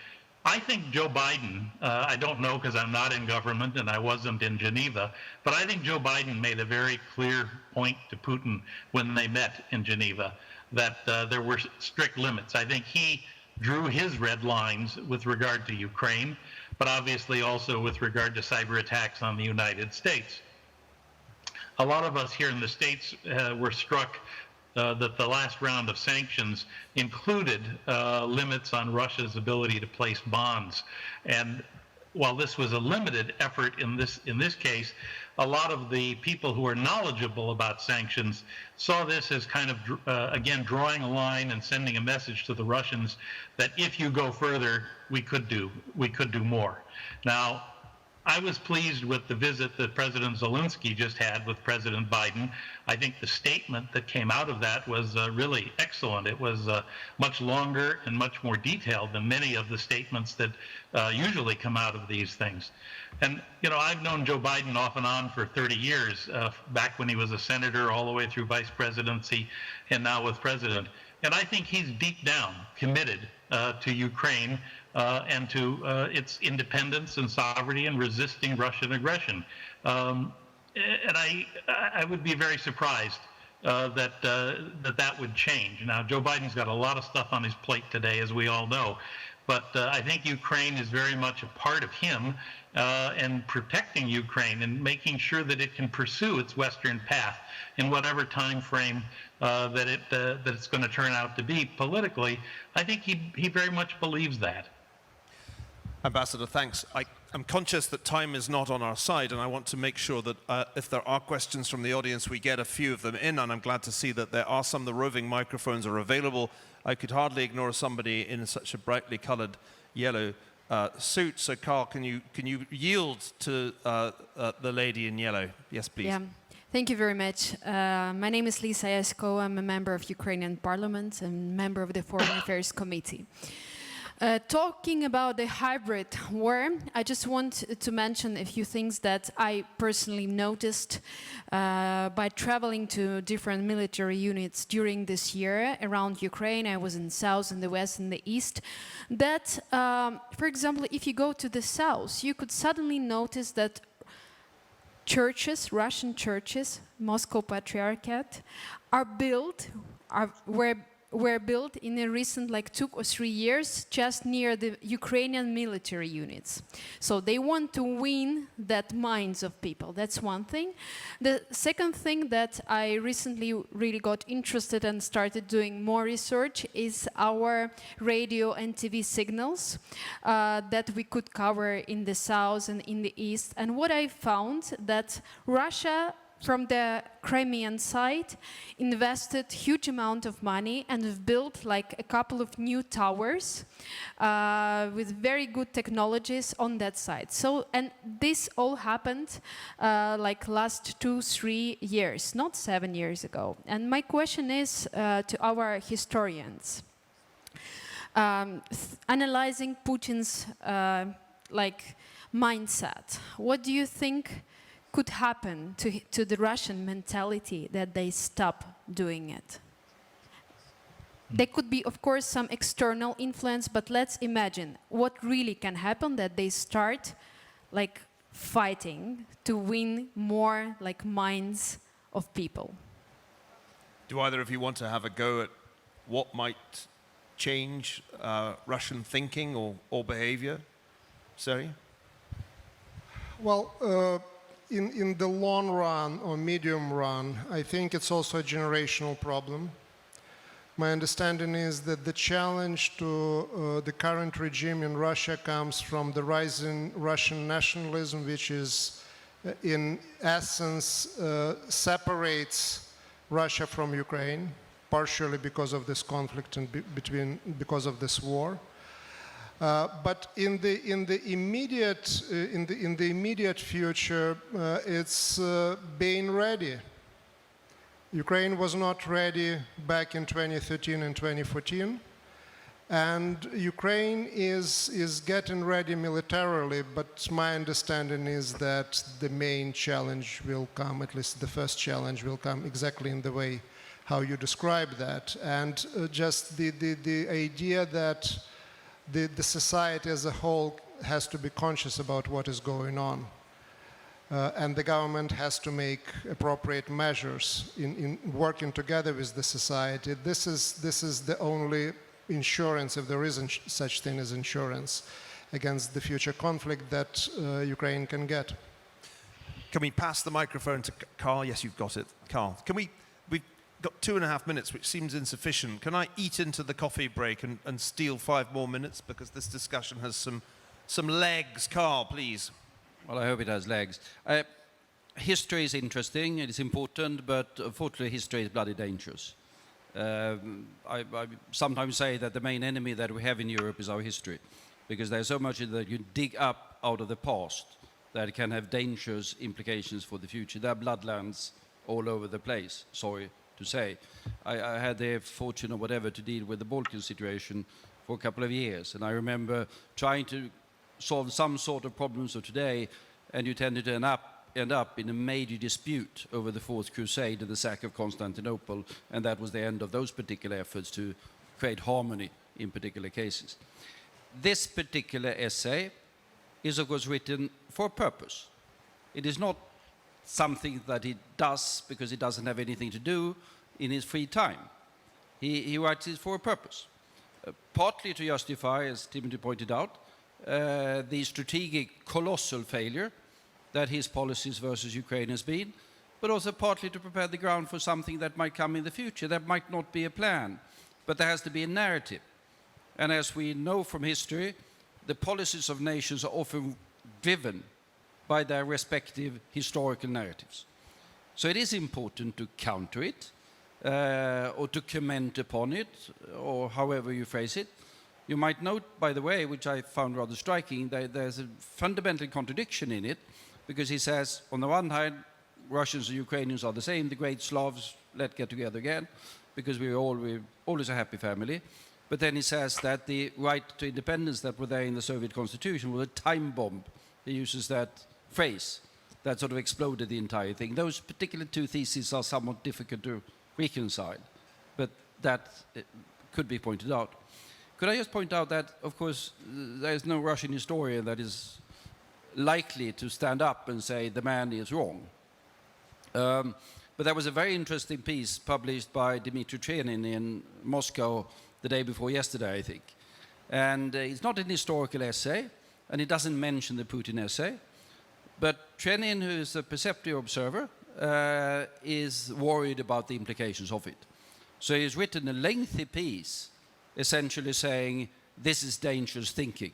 I think Joe Biden, I don't know because I'm not in government and I wasn't in Geneva, but I think Joe Biden made a very clear point to Putin when they met in Geneva, that there were strict limits. I think he drew his red lines with regard to Ukraine, but obviously also with regard to cyber attacks on the United States. A lot of us here in the States were struck that the last round of sanctions included limits on Russia's ability to place bonds. And while this was a limited effort in this case, a lot of the people who are knowledgeable about sanctions saw this as kind of, again, drawing a line and sending a message to the Russians that if you go further, we could do more. Now, I was pleased with the visit that President Zelensky just had with President Biden. I think the statement that came out of that was really excellent. It was much longer and much more detailed than many of the statements that usually come out of these things. And, I've known Joe Biden off and on for 30 years, back when he was a senator all the way through vice presidency and now with president. And I think he's deep down committed to Ukraine and to its independence and sovereignty and resisting Russian aggression. And I would be very surprised that would change. Now, Joe Biden's got a lot of stuff on his plate today, as we all know. But I think Ukraine is very much a part of him and protecting Ukraine and making sure that it can pursue its Western path in whatever time frame that it's going to turn out to be politically. I think he very much believes that. Ambassador, thanks. I'm conscious that time is not on our side, and I want to make sure that if there are questions from the audience, we get a few of them in, and I'm glad to see that there are some. The roving microphones are available. I could hardly ignore somebody in such a brightly colored yellow suit. So, Carl, can you yield to the lady in yellow? Yes, please. Yeah. Thank you very much. My name is Lisa Jesko. I'm a member of Ukrainian Parliament and member of the Foreign Affairs Committee. Talking about the hybrid war, I just want to mention a few things that I personally noticed by traveling to different military units during this year around Ukraine. I was in the south, in the west, in the east. That, for example, if you go to the south, you could suddenly notice that churches, Russian churches, Moscow Patriarchate, were built in a recent, like 2 or 3 years, just near the Ukrainian military units. So they want to win that minds of people. That's one thing. The second thing that I recently really got interested and started doing more research is our radio and TV signals that we could cover in the south and in the east. And what I found that Russia, from the Crimean side, invested huge amount of money and have built like a couple of new towers with very good technologies on that side. So, and this all happened like last 2-3 years, not 7 years ago. And my question is to our historians, analyzing Putin's like mindset, what do you think could happen to the Russian mentality that they stop doing it? There could be, of course, some external influence, but let's imagine what really can happen, that they start like fighting to win more like minds of people. Do either of you want to have a go at what might change Russian thinking or behavior? Sorry? Well, in the long run or medium run, I think it's also a generational problem. My understanding is that the challenge to the current regime in Russia comes from the rising Russian nationalism, which is, in essence, separates Russia from Ukraine, partially because of this conflict and because of this war. But in the immediate future, it's being ready. Ukraine was not ready back in 2013 and 2014, and Ukraine is getting ready militarily. But my understanding is that the main challenge will come, at least the first challenge will come exactly in the way how you describe that, and just the idea that the society as a whole has to be conscious about what is going on. And the government has to make appropriate measures in working together with the society. This is the only insurance, if there isn't such thing as insurance, against the future conflict that Ukraine can get. Can we pass the microphone to Carl? Yes, you've got it. Carl, we've got 2.5 minutes, which seems insufficient. Can I eat into the coffee break and steal 5 more minutes? Because this discussion has some legs. Carl, please. Well, I hope it has legs. History is interesting, it is important, but unfortunately history is bloody dangerous. I sometimes say that the main enemy that we have in Europe is our history, because there's so much that you dig up out of the past that can have dangerous implications for the future. There are bloodlands all over the place, sorry to say. I had the fortune or whatever to deal with the Balkan situation for a couple of years, and I remember trying to solve some sort of problems of today, and you tended to end up in a major dispute over the Fourth Crusade and the sack of Constantinople, and that was the end of those particular efforts to create harmony in particular cases. This particular essay is, of course, written for a purpose. It is not something that he does because he doesn't have anything to do in his free time. He writes it for a purpose, partly to justify, as Timothy pointed out, the strategic colossal failure that his policies versus Ukraine has been, but also partly to prepare the ground for something that might come in the future. That might not be a plan, but there has to be a narrative. And as we know from history, the policies of nations are often driven by their respective historical narratives. So it is important to counter it, or to comment upon it, or however you phrase it. You might note, by the way, which I found rather striking, that there's a fundamental contradiction in it, because he says, on the one hand, Russians and Ukrainians are the same, the great Slavs, let's get together again, because we're always a happy family. But then he says that the right to independence that were there in the Soviet constitution was a time bomb. He uses that phrase that sort of exploded the entire thing. Those particular two theses are somewhat difficult to reconcile, but that could be pointed out. Could I just point out that, of course, there is no Russian historian that is likely to stand up and say the man is wrong. But there was a very interesting piece published by Dmitry Trenin in Moscow the day before yesterday, I think. And it's not an historical essay, and it doesn't mention the Putin essay. But Trenin, who is a perceptive observer, is worried about the implications of it. So he's written a lengthy piece essentially saying, this is dangerous thinking.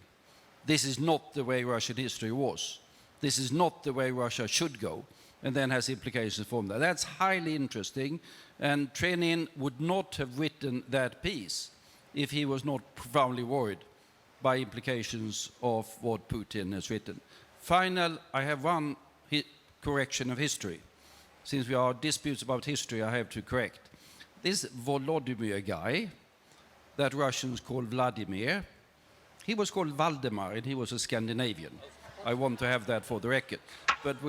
This is not the way Russian history was. This is not the way Russia should go, and then has implications from that. That's highly interesting, and Trenin would not have written that piece if he was not profoundly worried by implications of what Putin has written. Final, I have one correction of history. Since we are disputes about history, I have to correct. This Volodymyr guy, that Russians call Vladimir, he was called Valdemar, and he was a Scandinavian. I want to have that for the record. But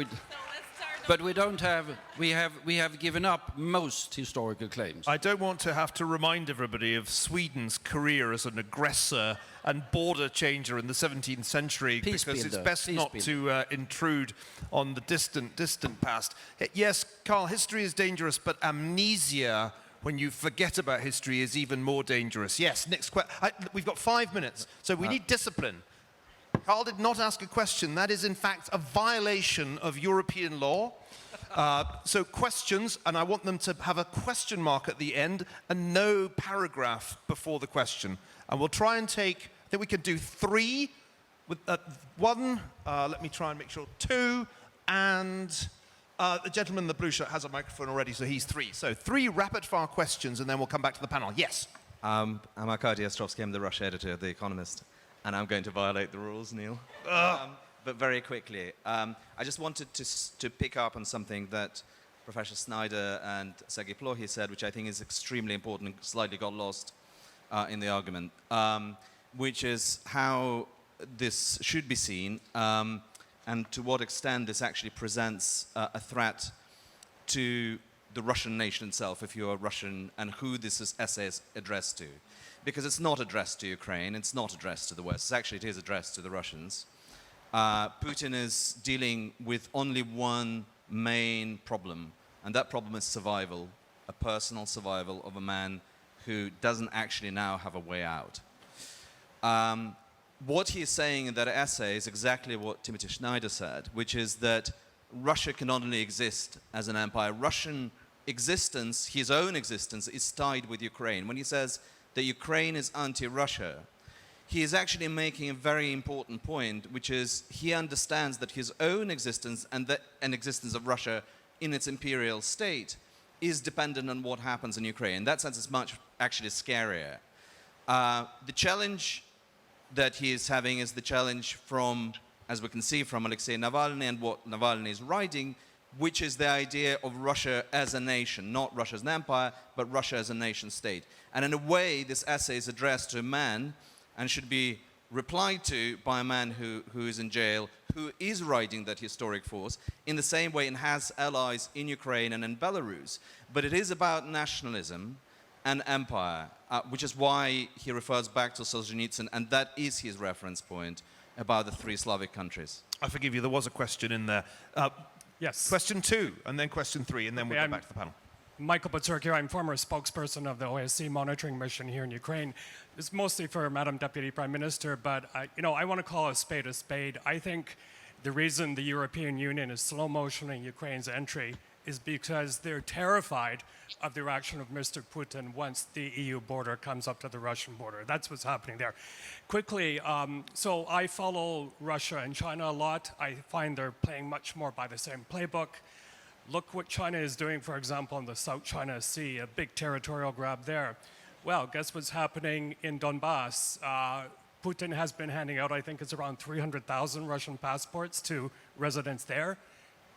we don't have, we have given up most historical claims. I don't want to have to remind everybody of Sweden's career as an aggressor and border changer in the 17th century, because it's best not to intrude on the distant past. Yes, Carl, history is dangerous, but amnesia, when you forget about history, is even more dangerous. Yes, next question. We've got 5 minutes, so we need discipline. Carl did not ask a question. That is, in fact, a violation of European law. So questions, and I want them to have a question mark at the end and no paragraph before the question. And we'll try and take, I think we can do 3, with one, let me try and make sure, 2, and the gentleman in the blue shirt has a microphone already, so he's 3. So 3 rapid-fire questions, and then we'll come back to the panel. Yes? I'm Arkady Ostrovsky, I'm the Russia editor of The Economist, and I'm going to violate the rules, Neil. But very quickly, I just wanted to pick up on something that Professor Snyder and Sergei Plokhy said, which I think is extremely important and slightly got lost in the argument, which is how this should be seen and to what extent this actually presents a threat to the Russian nation itself, if you're Russian, and who this essay is addressed to. Because it's not addressed to Ukraine, it's not addressed to the West. Actually, it is addressed to the Russians. Putin is dealing with only one main problem, and that problem is survival, a personal survival of a man who doesn't actually now have a way out. What he is saying in that essay is exactly what Timothy Schneider said, which is that Russia can only exist as an empire. Russian existence, his own existence, is tied with Ukraine. When he says that Ukraine is anti-Russia, he is actually making a very important point, which is he understands that his own existence and the existence of Russia in its imperial state is dependent on what happens in Ukraine. In that sense, it's much actually scarier. The challenge that he is having is the challenge from, as we can see, from Alexei Navalny and what Navalny is writing, which is the idea of Russia as a nation, not Russia as an empire, but Russia as a nation state. And in a way, this essay is addressed to a man and should be replied to by a man who is in jail, who is riding that historic force in the same way and has allies in Ukraine and in Belarus. But it is about nationalism and empire, which is why he refers back to Solzhenitsyn, and that is his reference point about the 3 Slavic countries. I forgive you, there was a question in there. Yes. Question 2, and then question 3, and then we'll go back to the panel. Michael Butsurk, I'm former spokesperson of the OSCE monitoring mission here in Ukraine. It's mostly for Madam Deputy Prime Minister, but I want to call a spade a spade. I think the reason the European Union is slow-motioning Ukraine's entry is because they're terrified of the reaction of Mr. Putin once the EU border comes up to the Russian border. That's what's happening there. Quickly, so I follow Russia and China a lot. I find they're playing much more by the same playbook. Look what China is doing, for example, in the South China Sea, a big territorial grab there. Well, guess what's happening in Donbass? Putin has been handing out, I think it's around 300,000 Russian passports to residents there.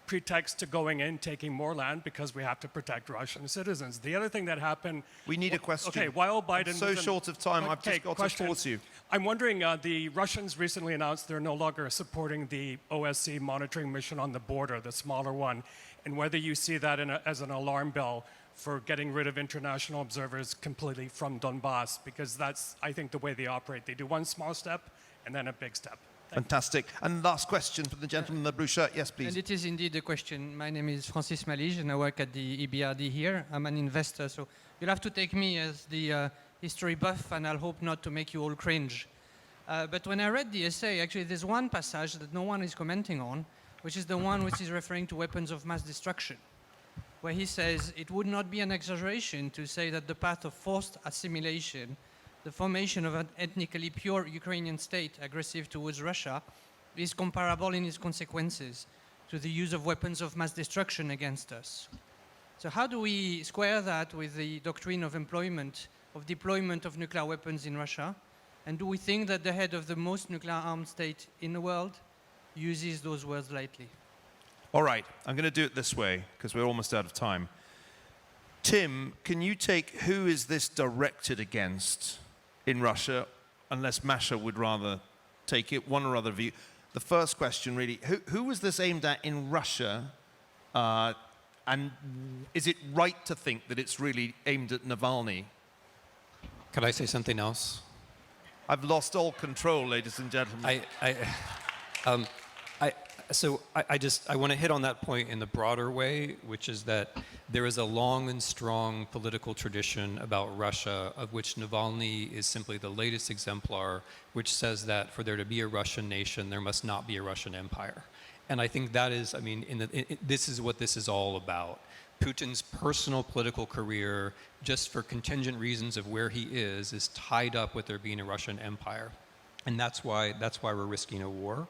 pretext to going in, taking more land because we have to protect Russian citizens. The other thing that happened... We need a question. Okay, while Biden... I'm so short of time, I've just got to force you. I'm wondering, the Russians recently announced they're no longer supporting the OSCE monitoring mission on the border, the smaller one, and whether you see that as an alarm bell for getting rid of international observers completely from Donbass, because that's, I think, the way they operate. They do one small step and then a big step. Fantastic. And last question from the gentleman in the blue shirt. Yes, please. And it is indeed a question. My name is Francis Malige, and I work at the EBRD here. I'm an investor, so you'll have to take me as the history buff, and I'll hope not to make you all cringe. But when I read the essay, actually, there's one passage that no one is commenting on, which is the one which is referring to weapons of mass destruction, where he says, it would not be an exaggeration to say that the path of forced assimilation, the formation of an ethnically pure Ukrainian state aggressive towards Russia, is comparable in its consequences to the use of weapons of mass destruction against us. So how do we square that with the doctrine of deployment of nuclear weapons in Russia? And do we think that the head of the most nuclear-armed state in the world uses those words lightly? All right, I'm going to do it this way, because we're almost out of time. Tim, can you take who is this directed against in Russia, unless Masha would rather take it, one or other of you. The first question, really, who was this aimed at in Russia? And is it right to think that it's really aimed at Navalny? Could I say something else? I've lost all control, ladies and gentlemen. I want to hit on that point in the broader way, which is that there is a long and strong political tradition about Russia, of which Navalny is simply the latest exemplar, which says that for there to be a Russian nation, there must not be a Russian empire. And I think that is, I mean, this is what this is all about. Putin's personal political career, just for contingent reasons of where he is tied up with there being a Russian empire. And that's why we're risking a war.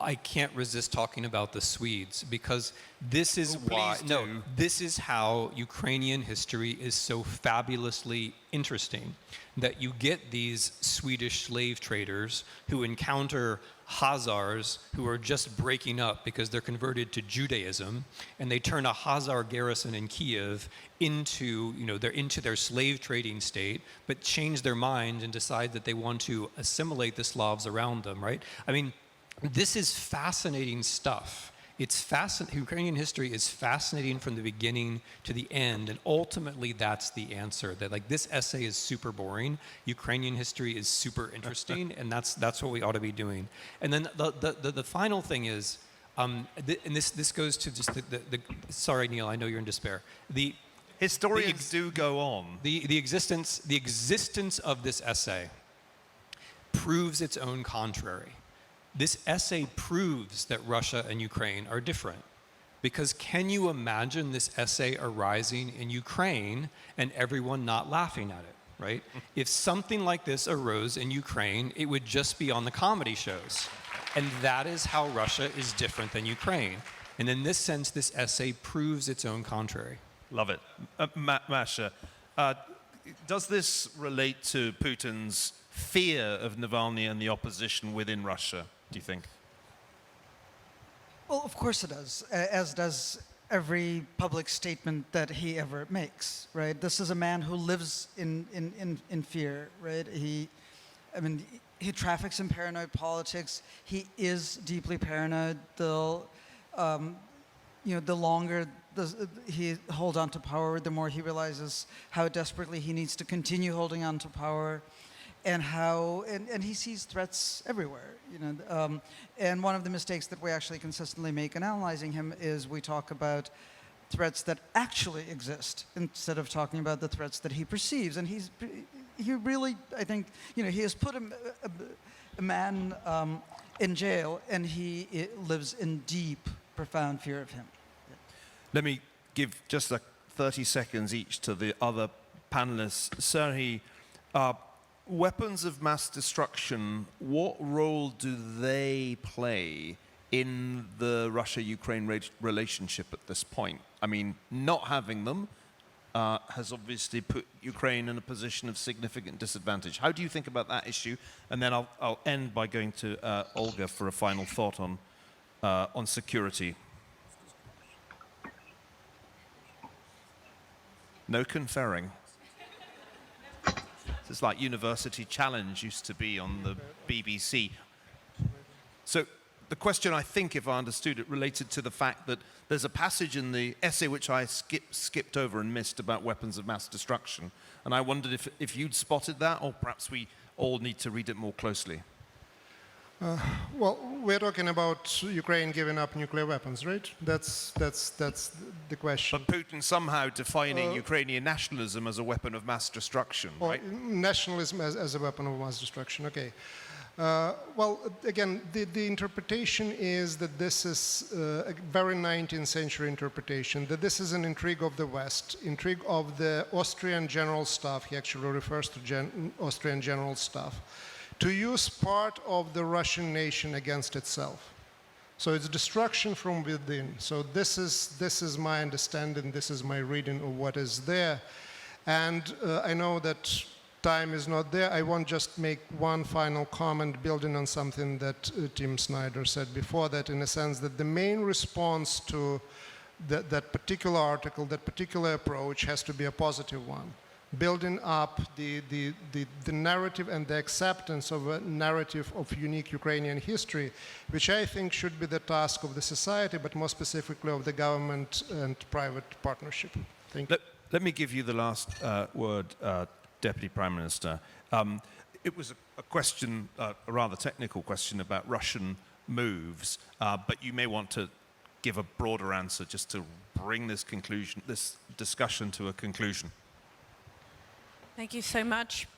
I can't resist talking about the Swedes, because this is this is how Ukrainian history is so fabulously interesting, that you get these Swedish slave traders who encounter Khazars who are just breaking up because they're converted to Judaism, and they turn a Khazar garrison in Kiev into, into their slave trading state, but change their mind and decide that they want to assimilate the Slavs around them, right? I mean, this is fascinating stuff. Ukrainian history is fascinating from the beginning to the end, and ultimately that's the answer. That this essay is super boring. Ukrainian history is super interesting, and that's what we ought to be doing. And then the final thing is, and this goes to just the sorry, Neil, I know you're in despair. Historians do go on. The existence of this essay proves its own contrary. This essay proves that Russia and Ukraine are different. Because can you imagine this essay arising in Ukraine and everyone not laughing at it, right? If something like this arose in Ukraine, it would just be on the comedy shows. And that is how Russia is different than Ukraine. And in this sense, this essay proves its own contrary. Love it. Masha, does this relate to Putin's fear of Navalny and the opposition within Russia, do you think? Well, of course it does, as does every public statement that he ever makes, right? This is a man who lives in fear, right? He traffics in paranoid politics. He is deeply paranoid. The longer he holds on to power, the more he realizes how desperately he needs to continue holding on to power. And he sees threats everywhere, and one of the mistakes that we actually consistently make in analyzing him is we talk about threats that actually exist instead of talking about the threats that he perceives. And he really, I think, he has put a man in jail, and he lives in deep, profound fear of him. Let me give just 30 seconds each to the other panelists. Serhiy, weapons of mass destruction, what role do they play in the Russia-Ukraine relationship at this point? I mean, not having them has obviously put Ukraine in a position of significant disadvantage. How do you think about that issue? And then I'll end by going to Olga for a final thought on on security? No conferring. It's like University Challenge used to be on the BBC. So the question, I think, if I understood it, related to the fact that there's a passage in the essay which I skipped over and missed about weapons of mass destruction. And I wondered if you'd spotted that, or perhaps we all need to read it more closely. Well, we're talking about Ukraine giving up nuclear weapons, right? That's the question. But Putin somehow defining Ukrainian nationalism as a weapon of mass destruction, right? Nationalism as a weapon of mass destruction, okay. Well, again, the interpretation is that this is a very 19th century interpretation, that this is an intrigue of the West, intrigue of the Austrian general staff. He actually refers to Austrian general staff, to use part of the Russian nation against itself. So it's destruction from within. So this is my understanding, this is my reading of what is there. And I know that time is not there. I want just make one final comment building on something that Tim Snyder said before, that in a sense that the main response to that particular article, that particular approach has to be a positive one. Building up the narrative and the acceptance of a narrative of unique Ukrainian history, which I think should be the task of the society, but more specifically of the government and private partnership. Thank you. Let me give you the last word, Deputy Prime Minister. It was a question, a rather technical question about Russian moves, but you may want to give a broader answer just to bring this discussion to a conclusion. Thank you so much.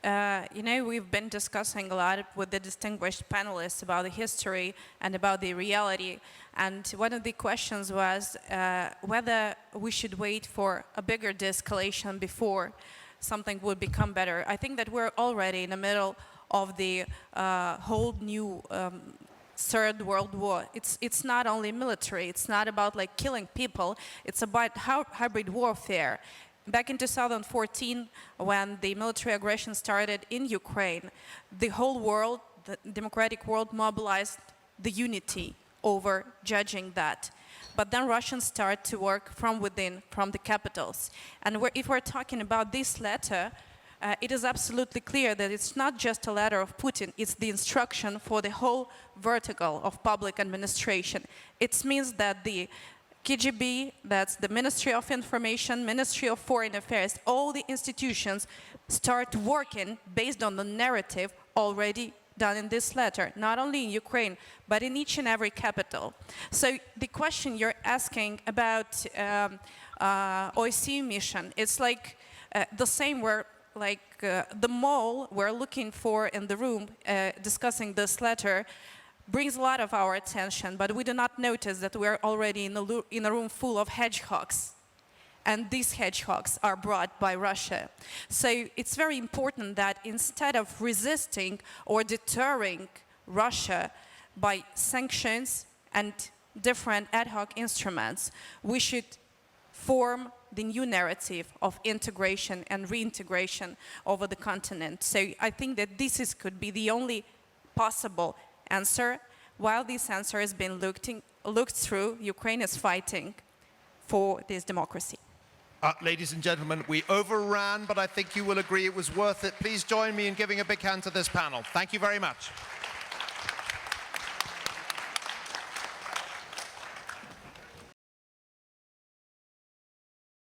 You know, we've been discussing a lot with the distinguished panelists about the history and about the reality. And one of the questions was whether we should wait for a bigger de-escalation before something would become better. I think that we're already in the middle of the whole new Third World War. It's not only military. It's not about like killing people. It's about hybrid warfare. Back in 2014, when the military aggression started in Ukraine, the whole world, the democratic world, mobilized the unity over judging that. But then Russians start to work from within, from the capitals. And if we're talking about this letter, it is absolutely clear that it's not just a letter of Putin, it's the instruction for the whole vertical of public administration. It means that the KGB, that's the Ministry of Information, Ministry of Foreign Affairs, all the institutions start working based on the narrative already done in this letter, not only in Ukraine, but in each and every capital. So the question you're asking about OSCE mission, it's like the same where like the mole we're looking for in the room discussing this letter brings a lot of our attention, but we do not notice that we're already in a room full of hedgehogs. And these hedgehogs are brought by Russia. So it's very important that instead of resisting or deterring Russia by sanctions and different ad hoc instruments, we should form the new narrative of integration and reintegration over the continent. So I think that this could be the only possible answer. While this answer has been looked through, Ukraine is fighting for this democracy. Ladies and gentlemen, we overran, but I think you will agree it was worth it. Please join me in giving a big hand to this panel. Thank you very much.